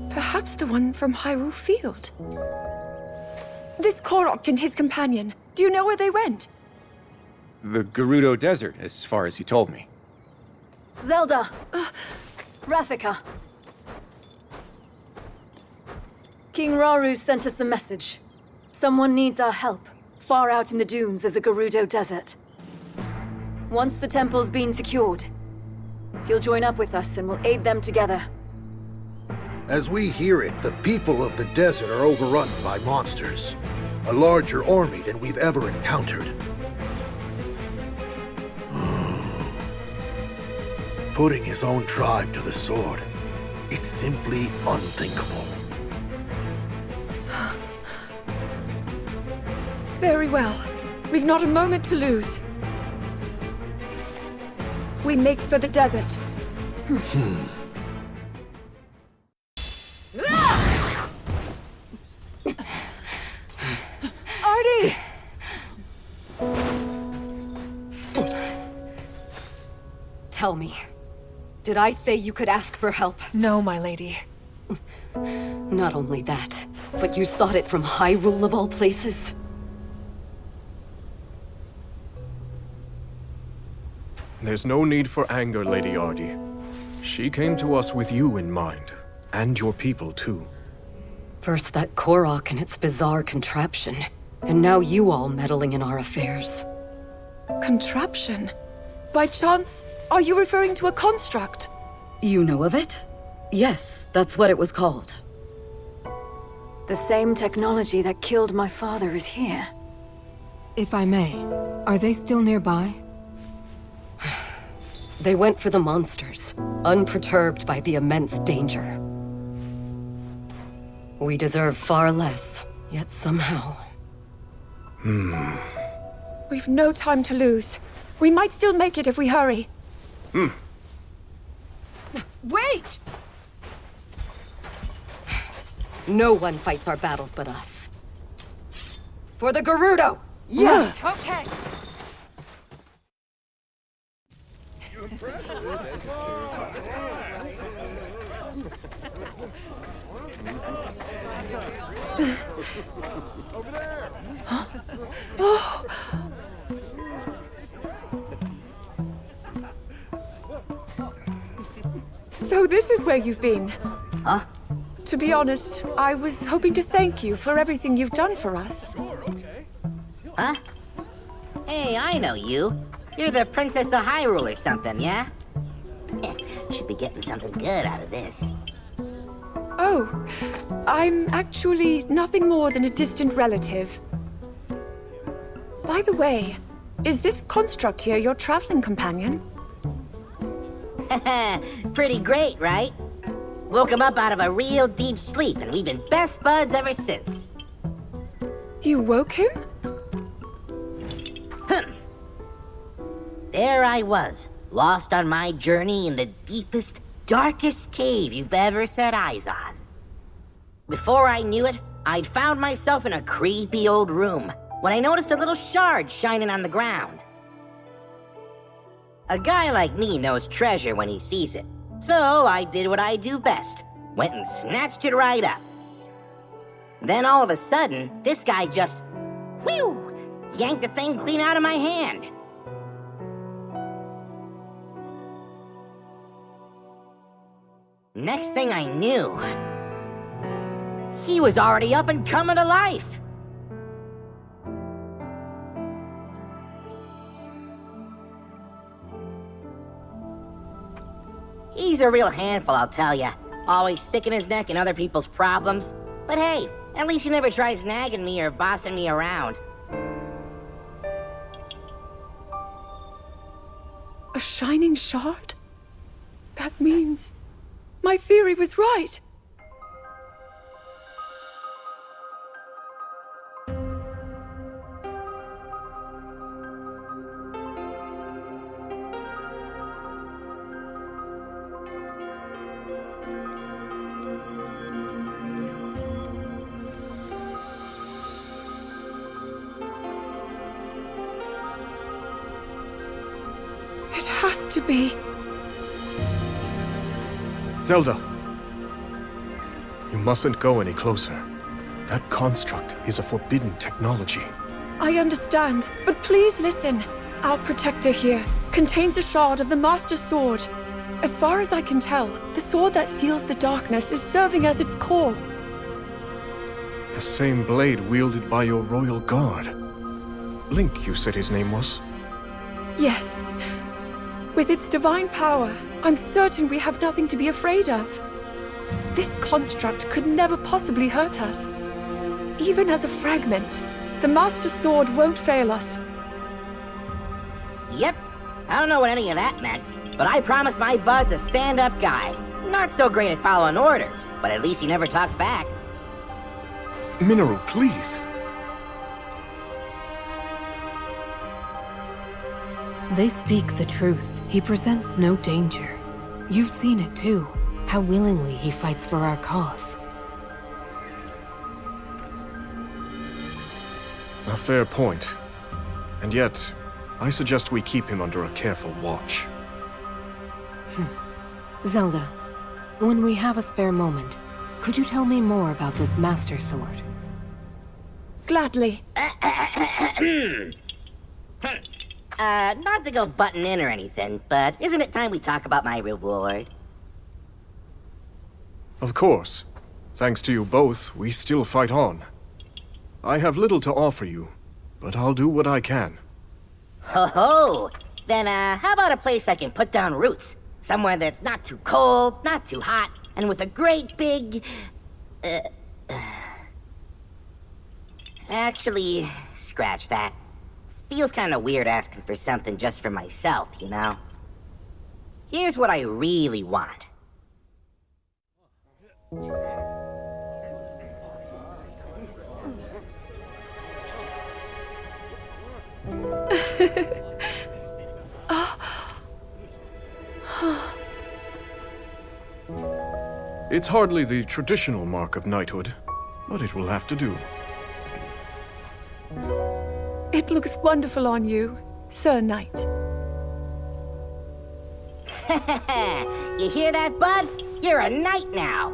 Perhaps the one from Hyrule Field. This Korok and his companion, do you know where they went? The Gerudo Desert, as far as he told me. Zelda! Rafika. King Rauru sent us a message. Someone needs our help, far out in the dunes of the Gerudo Desert. Once the temple's been secured, he'll join up with us and we'll aid them together. As we hear it, the people of the desert are overrun by monsters. A larger army than we've ever encountered. Putting his own tribe to the sword. It's simply unthinkable. Very well. We've not a moment to lose. We make for the desert. Artie! Tell me, did I say you could ask for help? No, my lady. Not only that, but you sought it from Hyrule of all places? There's no need for anger, Lady Ardi. She came to us with you in mind, and your people too. First that Korok and its bizarre contraption, and now you all meddling in our affairs. Contraption? By chance, are you referring to a construct? You know of it? Yes, that's what it was called. The same technology that killed my father is here. If I may, are they still nearby? They went for the monsters, unperturbed by the immense danger. We deserve far less, yet somehow... We've no time to lose. We might still make it if we hurry. Wait! No one fights our battles but us. For the Gerudo! Yes! Okay! Over there! Oh! So this is where you've been. Huh? To be honest, I was hoping to thank you for everything you've done for us. Huh? Hey, I know you. You're the Princess of Hyrule or something, yeah? Should be getting something good out of this. Oh, I'm actually nothing more than a distant relative. By the way, is this construct here your traveling companion? Pretty great, right? Woke him up out of a real deep sleep, and we've been best buds ever since. You woke him? There I was, lost on my journey in the deepest, darkest cave you've ever set eyes on. Before I knew it, I'd found myself in a creepy old room when I noticed a little shard shining on the ground. A guy like me knows treasure when he sees it, so I did what I do best, went and snatched it right up. Then all of a sudden, this guy just, whew, yanked the thing clean out of my hand. Next thing I knew, he was already up and coming to life. He's a real handful, I'll tell ya. Always sticking his neck in other people's problems. But hey, at least he never tries nagging me or bossing me around. A shining shard? That means my theory was right. It has to be. Zelda! You mustn't go any closer. That construct is a forbidden technology. I understand, but please listen. Our protector here contains a shard of the Master Sword. As far as I can tell, the sword that seals the darkness is serving as its core. The same blade wielded by your royal guard. Link, you said his name was? Yes. With its divine power, I'm certain we have nothing to be afraid of. This construct could never possibly hurt us. Even as a fragment, the Master Sword won't fail us. Yep. I don't know what any of that meant, but I promised my buds a stand-up guy. Not so great at following orders, but at least he never talks back. Mineru, please. They speak the truth. He presents no danger. You've seen it too, how willingly he fights for our cause. A fair point. And yet, I suggest we keep him under a careful watch. Zelda, when we have a spare moment, could you tell me more about this Master Sword? Gladly. Not to go butting in or anything, but isn't it time we talk about my reward? Of course. Thanks to you both, we still fight on. I have little to offer you, but I'll do what I can. Ho-ho! Then, how about a place I can put down roots? Somewhere that's not too cold, not too hot, and with a great big... Actually, scratch that. Feels kinda weird asking for something just for myself, you know? Here's what I really want. It's hardly the traditional mark of knighthood, but it will have to do. It looks wonderful on you, Sir Knight. You hear that, bud? You're a knight now.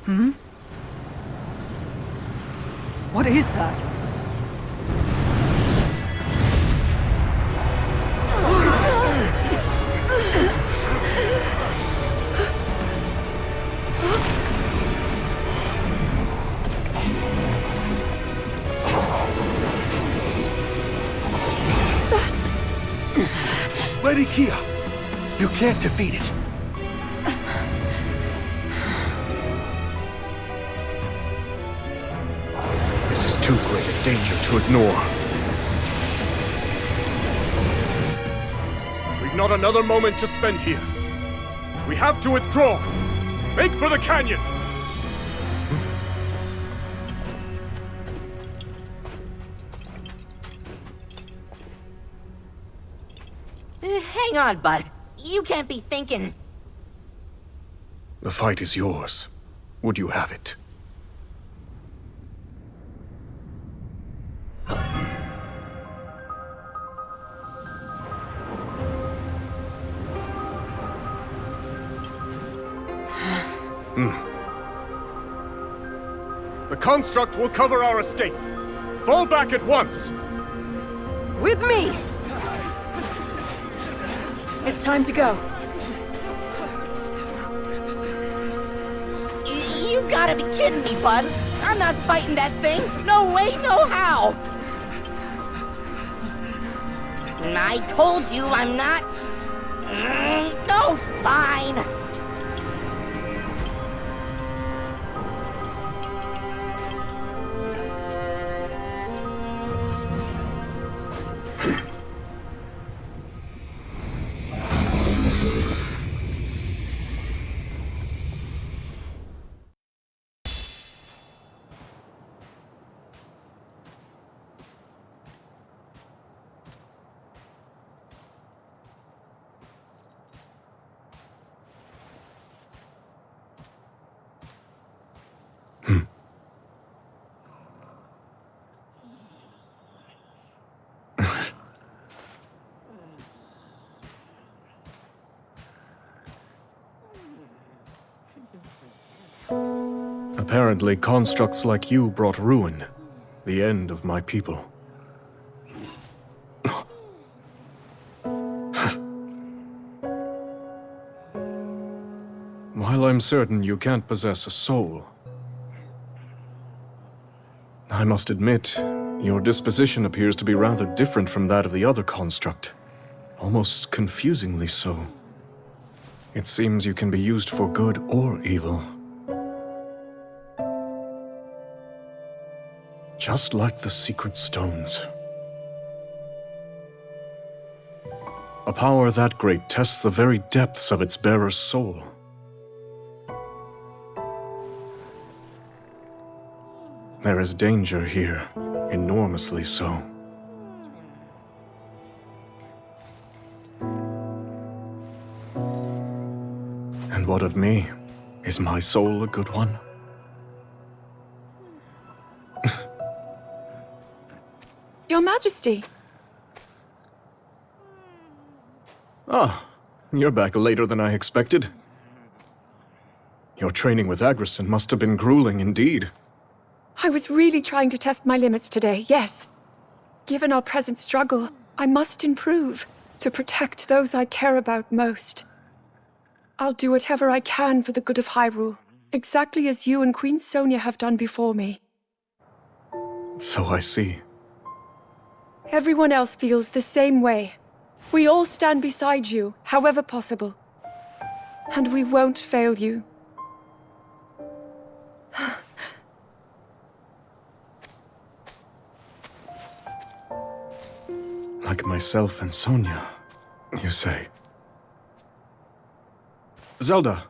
Hmm? What is that? Lady Kia, you can't defeat it. This is too great a danger to ignore. We've not another moment to spend here. We have to withdraw. Make for the canyon! Hang on, bud. You can't be thinking... The fight is yours. Would you have it? The construct will cover our escape. Fall back at once! With me! It's time to go. You gotta be kidding me, bud. I'm not fighting that thing. No way, no how. I told you I'm not... No, fine. Apparently, constructs like you brought ruin. The end of my people. While I'm certain you can't possess a soul, I must admit, your disposition appears to be rather different from that of the other construct. Almost confusingly so. It seems you can be used for good or evil. Just like the secret stones. A power that great tests the very depths of its bearer's soul. There is danger here, enormously so. And what of me? Is my soul a good one? Your Majesty. Ah, you're back later than I expected. Your training with Agrison must have been grueling indeed. I was really trying to test my limits today, yes. Given our present struggle, I must improve to protect those I care about most. I'll do whatever I can for the good of Hyrule, exactly as you and Queen Sonia have done before me. So I see. Everyone else feels the same way. We all stand beside you, however possible. And we won't fail you. Like myself and Sonia, you say. Zelda.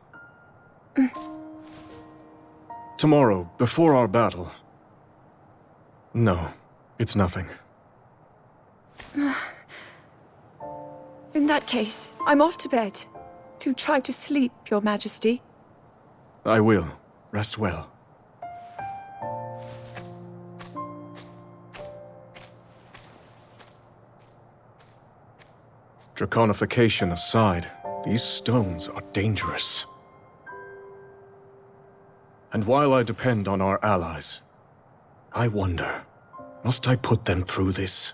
Tomorrow, before our battle. No, it's nothing. In that case, I'm off to bed. To try to sleep, Your Majesty. I will. Rest well. Draconification aside, these stones are dangerous. And while I depend on our allies, I wonder, must I put them through this?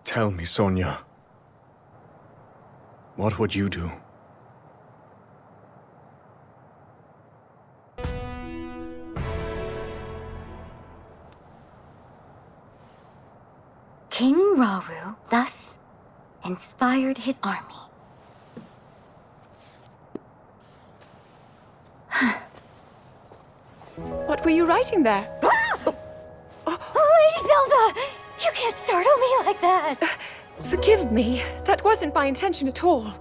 Tell me, Sonia. What would you do? King Rauru thus inspired his army. What were you writing there? Lady Zelda! You can't startle me like that! Forgive me. That wasn't my intention at all.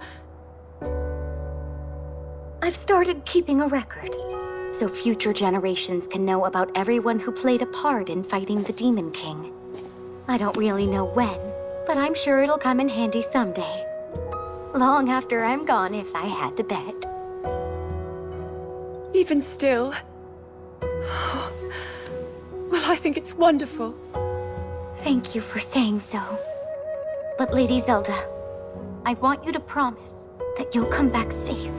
I've started keeping a record, so future generations can know about everyone who played a part in fighting the Demon King. I don't really know when, but I'm sure it'll come in handy someday. Long after I'm gone, if I had to bet. Even still... Well, I think it's wonderful. Thank you for saying so. But Lady Zelda, I want you to promise that you'll come back safe.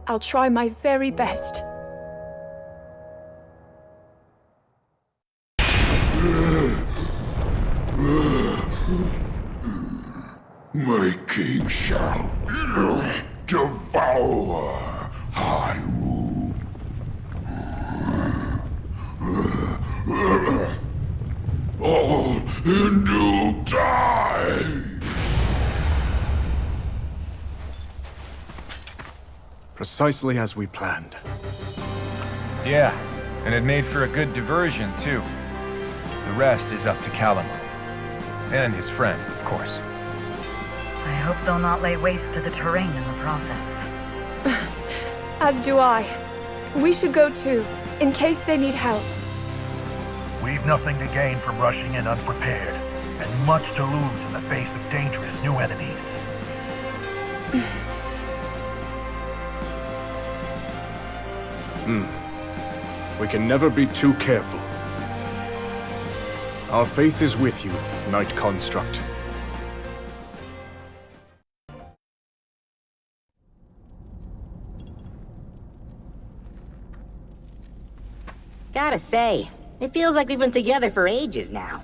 I'll try my very best. My king shall devour Hyrule. All Hindu die! Precisely as we planned. Yeah, and it made for a good diversion, too. The rest is up to Calamu. And his friend, of course. I hope they'll not lay waste to the terrain in the process. As do I. We should go too, in case they need help. We've nothing to gain from rushing in unprepared, and much to lose in the face of dangerous new enemies. We can never be too careful. Our faith is with you, Knight Construct. Gotta say, it feels like we've been together for ages now.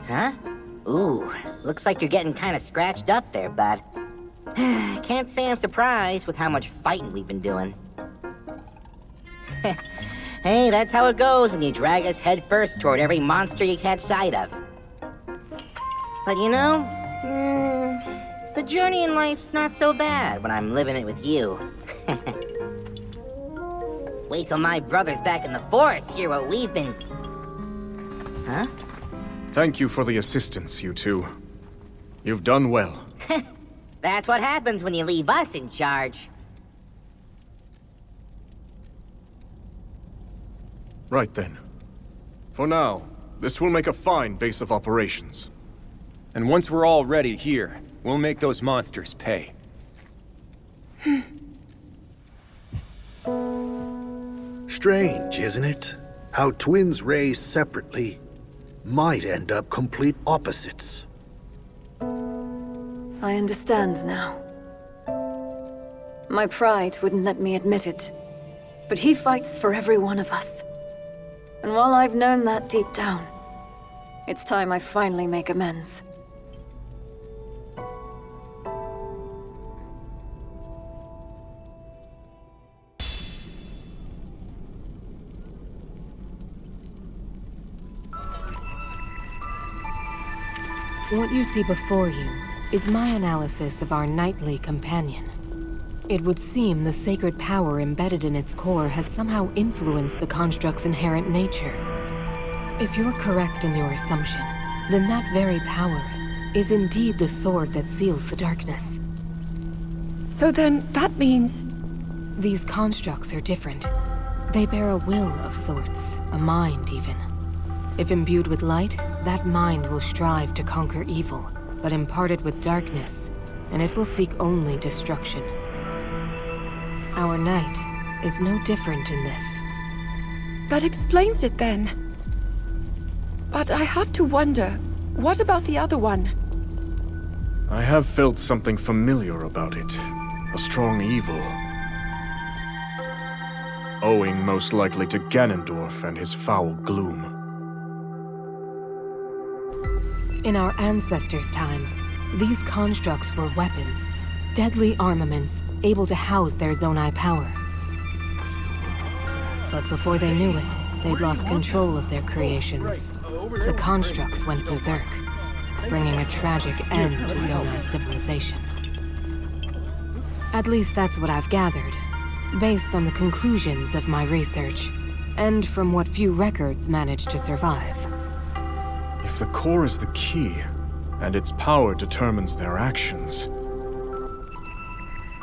Huh? Ooh, looks like you're getting kinda scratched up there, bud. Can't say I'm surprised with how much fighting we've been doing. Hey, that's how it goes when you drag us headfirst toward every monster you catch sight of. But you know, the journey in life's not so bad when I'm living it with you. Wait till my brother's back in the forest, hear what we've been... Huh? Thank you for the assistance, you two. You've done well. That's what happens when you leave us in charge. Right then. For now, this will make a fine base of operations. And once we're all ready here, we'll make those monsters pay. Strange, isn't it? How twins raised separately might end up complete opposites. I understand now. My pride wouldn't let me admit it, but he fights for every one of us. And while I've known that deep down, it's time I finally make amends. What you see before you is my analysis of our knightly companion. It would seem the sacred power embedded in its core has somehow influenced the construct's inherent nature. If you're correct in your assumption, then that very power is indeed the sword that seals the darkness. So then, that means... These constructs are different. They bear a will of sorts, a mind even. If imbued with light, that mind will strive to conquer evil, but imparted with darkness, and it will seek only destruction. Our knight is no different in this. That explains it then. But I have to wonder, what about the other one? I have felt something familiar about it. A strong evil. Owing most likely to Ganondorf and his foul gloom. In our ancestors' time, these constructs were weapons, deadly armaments, able to house their Zonai power. But before they knew it, they'd lost control of their creations. The constructs went berserk, bringing a tragic end to Zonai civilization. At least that's what I've gathered, based on the conclusions of my research, and from what few records managed to survive. If the core is the key, and its power determines their actions,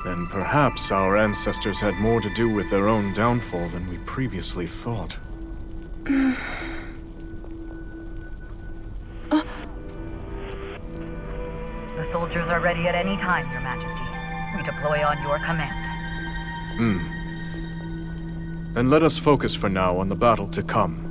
then perhaps our ancestors had more to do with their own downfall than we previously thought. The soldiers are ready at any time, Your Majesty. We deploy on your command. Then let us focus for now on the battle to come.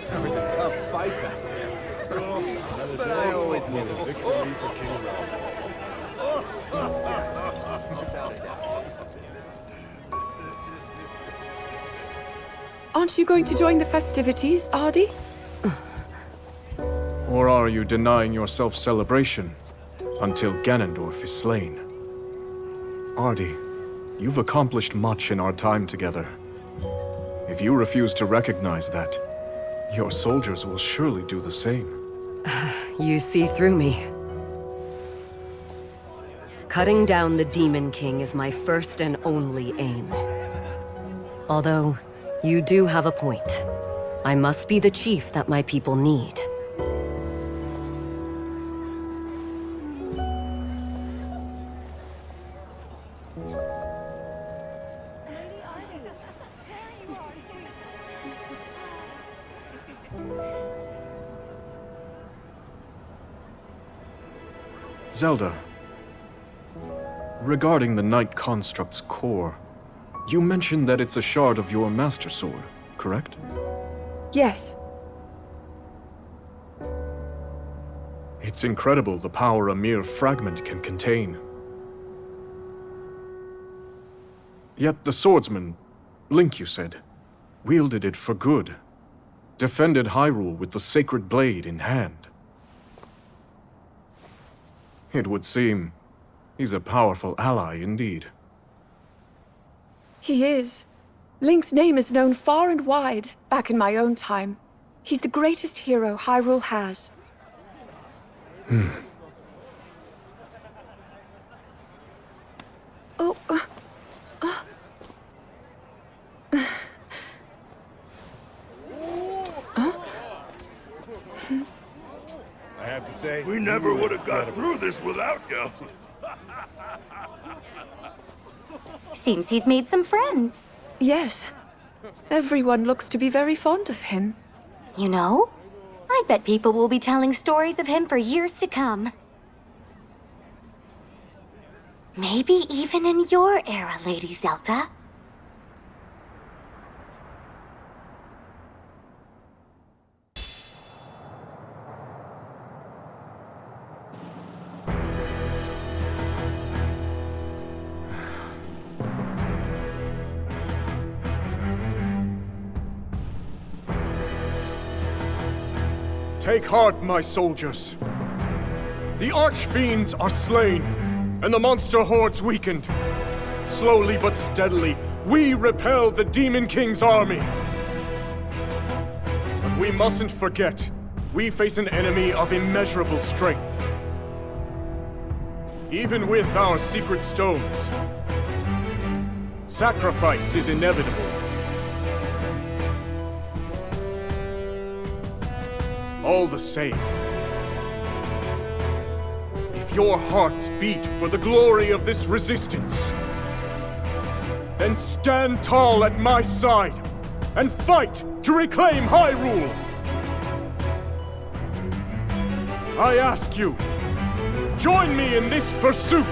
That was a tough fight back there. But I always knew the victory for King Aren't you going to join the festivities, Ardi? Or are you denying yourself celebration until Ganondorf is slain? Ardi, you've accomplished much in our time together. If you refuse to recognize that, your soldiers will surely do the same. You see through me. Cutting down the Demon King is my first and only aim. Although, you do have a point. I must be the chief that my people need. Zelda, regarding the Knight Construct's core, you mentioned that it's a shard of your Master Sword, correct? Yes. It's incredible the power a mere fragment can contain. Yet the swordsman, Link you said, wielded it for good, defended Hyrule with the sacred blade in hand. It would seem he's a powerful ally indeed. He is. Link's name is known far and wide, back in my own time. He's the greatest hero Hyrule has. Oh, I have to say, we never would have got through this without you. Seems he's made some friends. Yes. Everyone looks to be very fond of him. You know, I bet people will be telling stories of him for years to come. Maybe even in your era, Lady Zelda. Take heart, my soldiers. The archfiends are slain, and the monster hordes weakened. Slowly but steadily, we repel the Demon King's army. But we mustn't forget, we face an enemy of immeasurable strength. Even with our secret stones, sacrifice is inevitable. All the same, if your hearts beat for the glory of this resistance, then stand tall at my side and fight to reclaim Hyrule! I ask you, join me in this pursuit!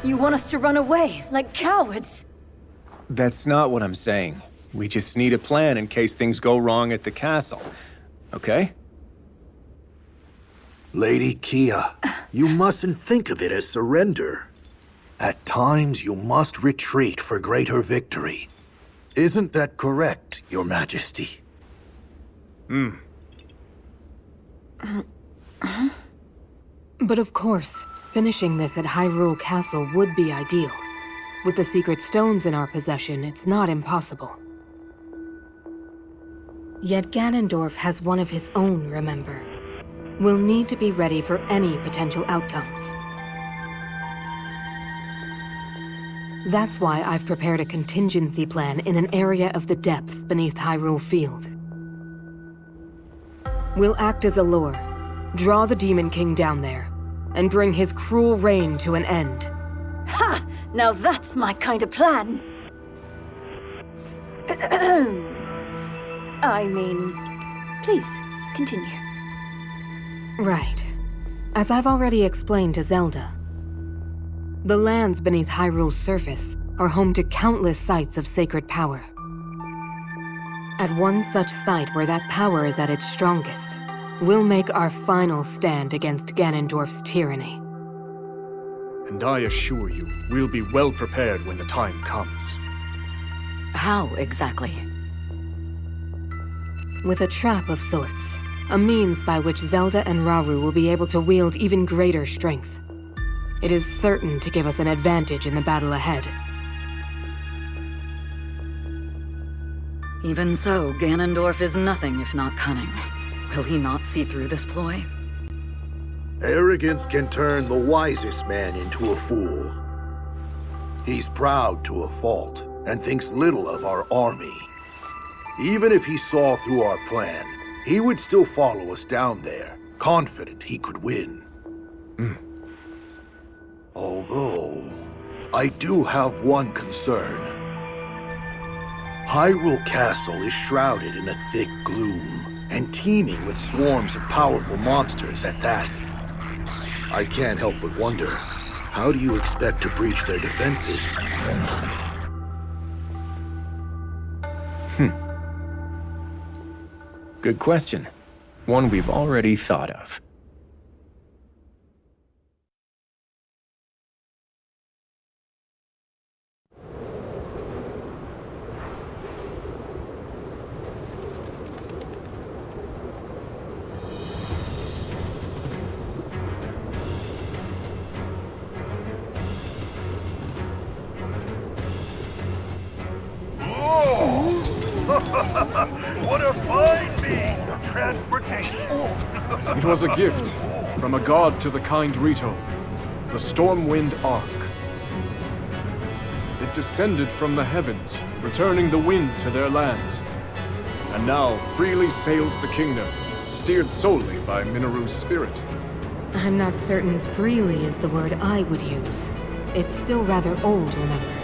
You want us to run away, like cowards? That's not what I'm saying. We just need a plan in case things go wrong at the castle. Okay? Lady Kia, you mustn't think of it as surrender. At times, you must retreat for greater victory. Isn't that correct, Your Majesty? But of course, finishing this at Hyrule Castle would be ideal. With the secret stones in our possession, it's not impossible. Yet Ganondorf has one of his own, remember? We'll need to be ready for any potential outcomes. That's why I've prepared a contingency plan in an area of the depths beneath Hyrule Field. We'll act as a lure, draw the Demon King down there, and bring his cruel reign to an end. Ha! Now that's my kind of plan. I mean, please, continue. Right. As I've already explained to Zelda, the lands beneath Hyrule's surface are home to countless sites of sacred power. At one such site where that power is at its strongest, we'll make our final stand against Ganondorf's tyranny. And I assure you, we'll be well prepared when the time comes. How exactly? With a trap of sorts. A means by which Zelda and Rauru will be able to wield even greater strength. It is certain to give us an advantage in the battle ahead. Even so, Ganondorf is nothing if not cunning. Will he not see through this ploy? Arrogance can turn the wisest man into a fool. He's proud to a fault, and thinks little of our army. Even if he saw through our plan, he would still follow us down there, confident he could win. Although, I do have one concern. Hyrule Castle is shrouded in a thick gloom, and teeming with swarms of powerful monsters at that. I can't help but wonder, how do you expect to breach their defenses? Good question. One we've already thought of. What a fine means of transportation! It was a gift from a god to the kind Rito, the Stormwind Ark. It descended from the heavens, returning the wind to their lands, and now freely sails the kingdom, steered solely by Mineru's spirit. I'm not certain freely is the word I would use. It's still rather old, remember?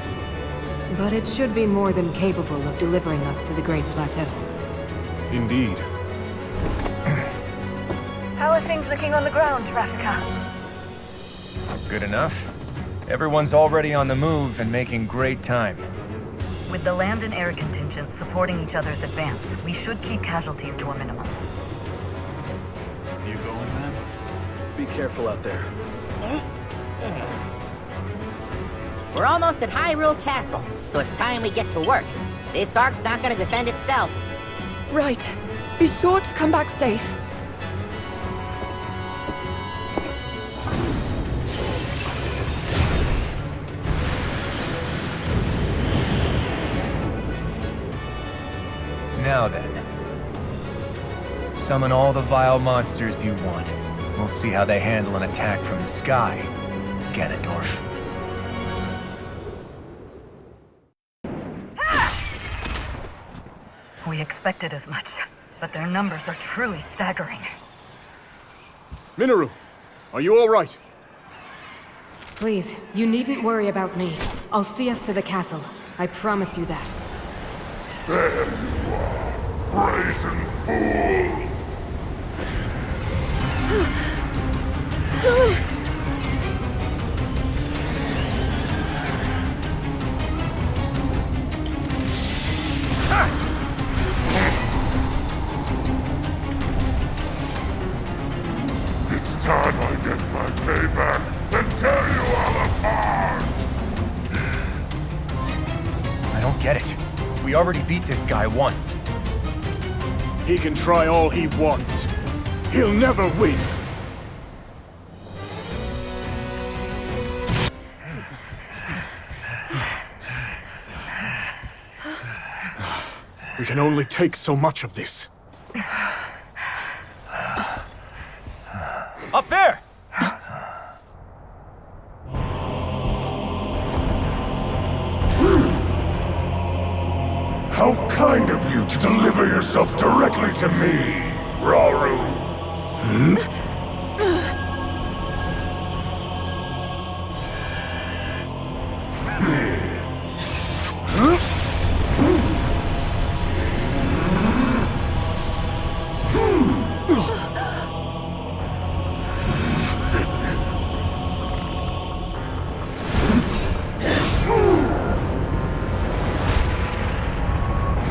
But it should be more than capable of delivering us to the Great Plateau. Indeed. How are things looking on the ground, Rafika? Good enough. Everyone's already on the move and making great time. With the land and air contingents supporting each other's advance, we should keep casualties to a minimum. You going, man? Be careful out there. We're almost at Hyrule Castle, so it's time we get to work. This ark's not gonna defend itself. Right. Be sure to come back safe. Now then. Summon all the vile monsters you want. We'll see how they handle an attack from the sky, Ganondorf. We expected as much, but their numbers are truly staggering. Minoru, are you all right? Please, you needn't worry about me. I'll see us to the castle. I promise you that. There you are, brazen fools! It's time I get my payback and tear you all apart! I don't get it. We already beat this guy once. He can try all he wants. He'll never win. We can only take so much of this. Up there! How kind of you to deliver yourself directly to me, Rauru!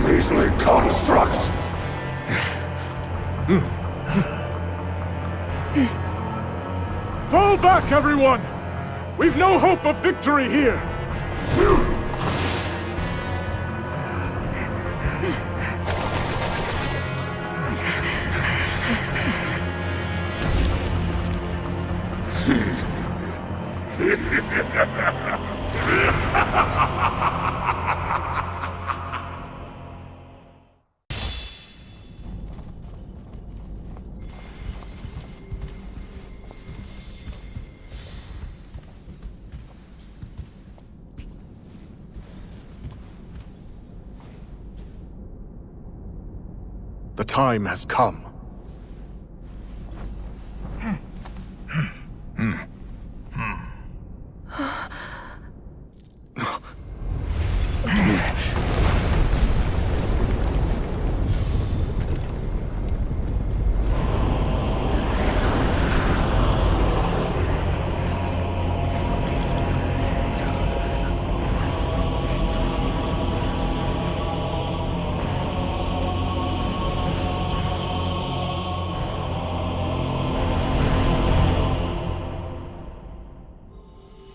Measly construct! Fall back, everyone! We've no hope of victory here! The time has come.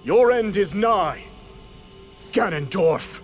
Your end is nigh, Ganondorf.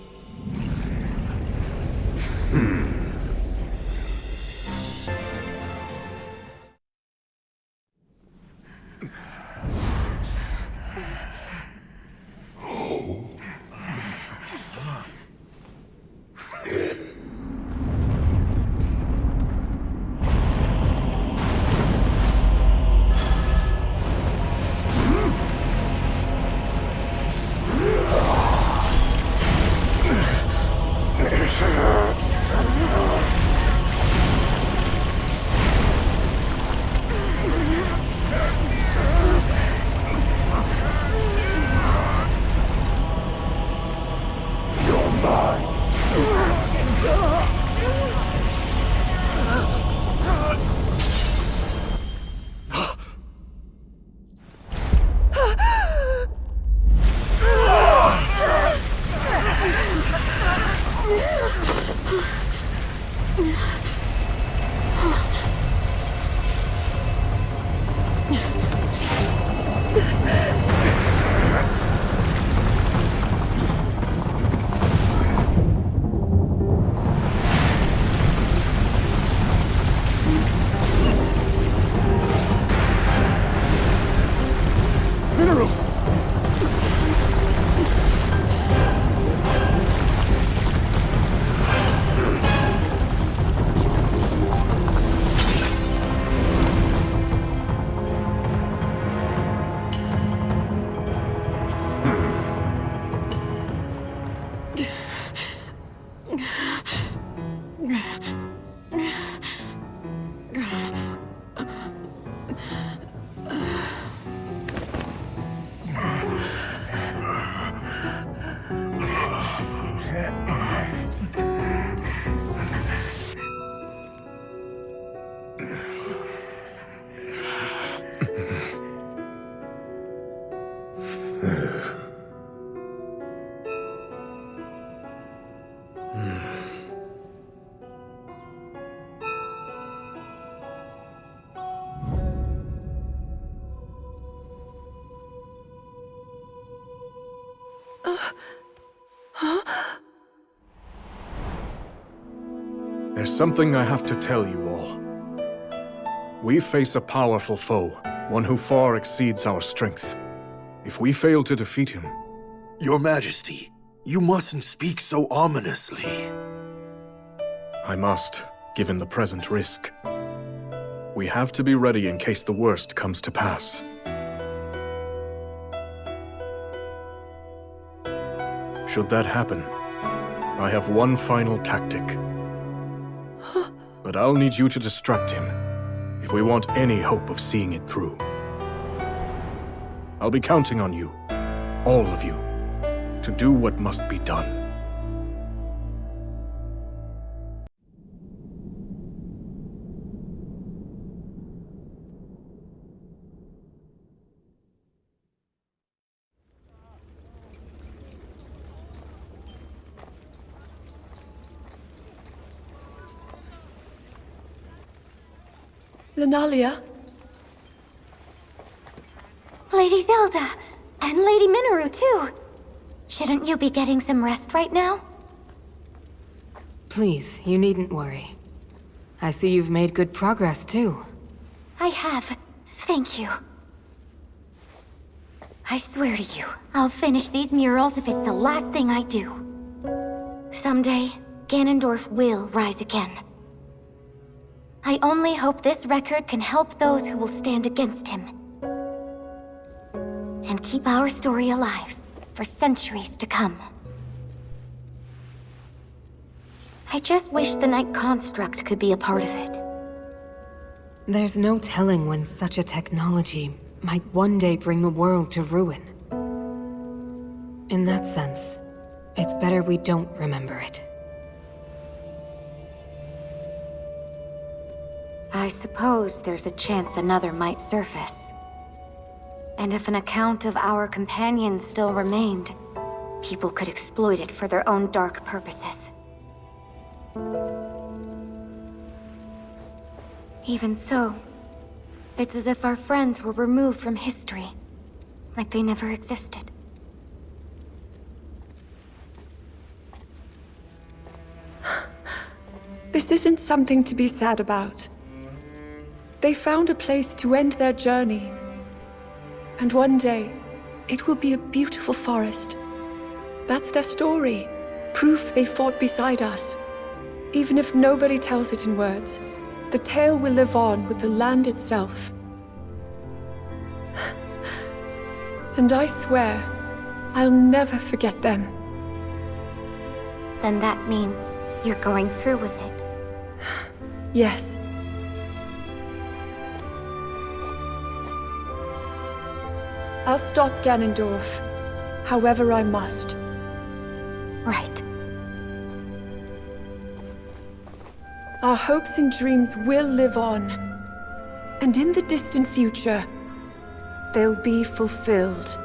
There's something I have to tell you all. We face a powerful foe, one who far exceeds our strength. If we fail to defeat him... Your Majesty, you mustn't speak so ominously. I must, given the present risk. We have to be ready in case the worst comes to pass. Should that happen, I have one final tactic. But I'll need you to distract him, if we want any hope of seeing it through. I'll be counting on you, all of you, to do what must be done. Lunalia? Lady Zelda! And Lady Minoru, too! Shouldn't you be getting some rest right now? Please, you needn't worry. I see you've made good progress, too. I have. Thank you. I swear to you, I'll finish these murals if it's the last thing I do. Someday, Ganondorf will rise again. I only hope this record can help those who will stand against him. And keep our story alive for centuries to come. I just wish the Night Construct could be a part of it. There's no telling when such a technology might one day bring the world to ruin. In that sense, it's better we don't remember it. I suppose there's a chance another might surface. And if an account of our companions still remained, people could exploit it for their own dark purposes. Even so, it's as if our friends were removed from history, like they never existed. This isn't something to be sad about. They found a place to end their journey. And one day, it will be a beautiful forest. That's their story. Proof they fought beside us. Even if nobody tells it in words, the tale will live on with the land itself. And I swear, I'll never forget them. Then that means you're going through with it. Yes. I'll stop Ganondorf, however I must. Right. Our hopes and dreams will live on. And in the distant future, they'll be fulfilled.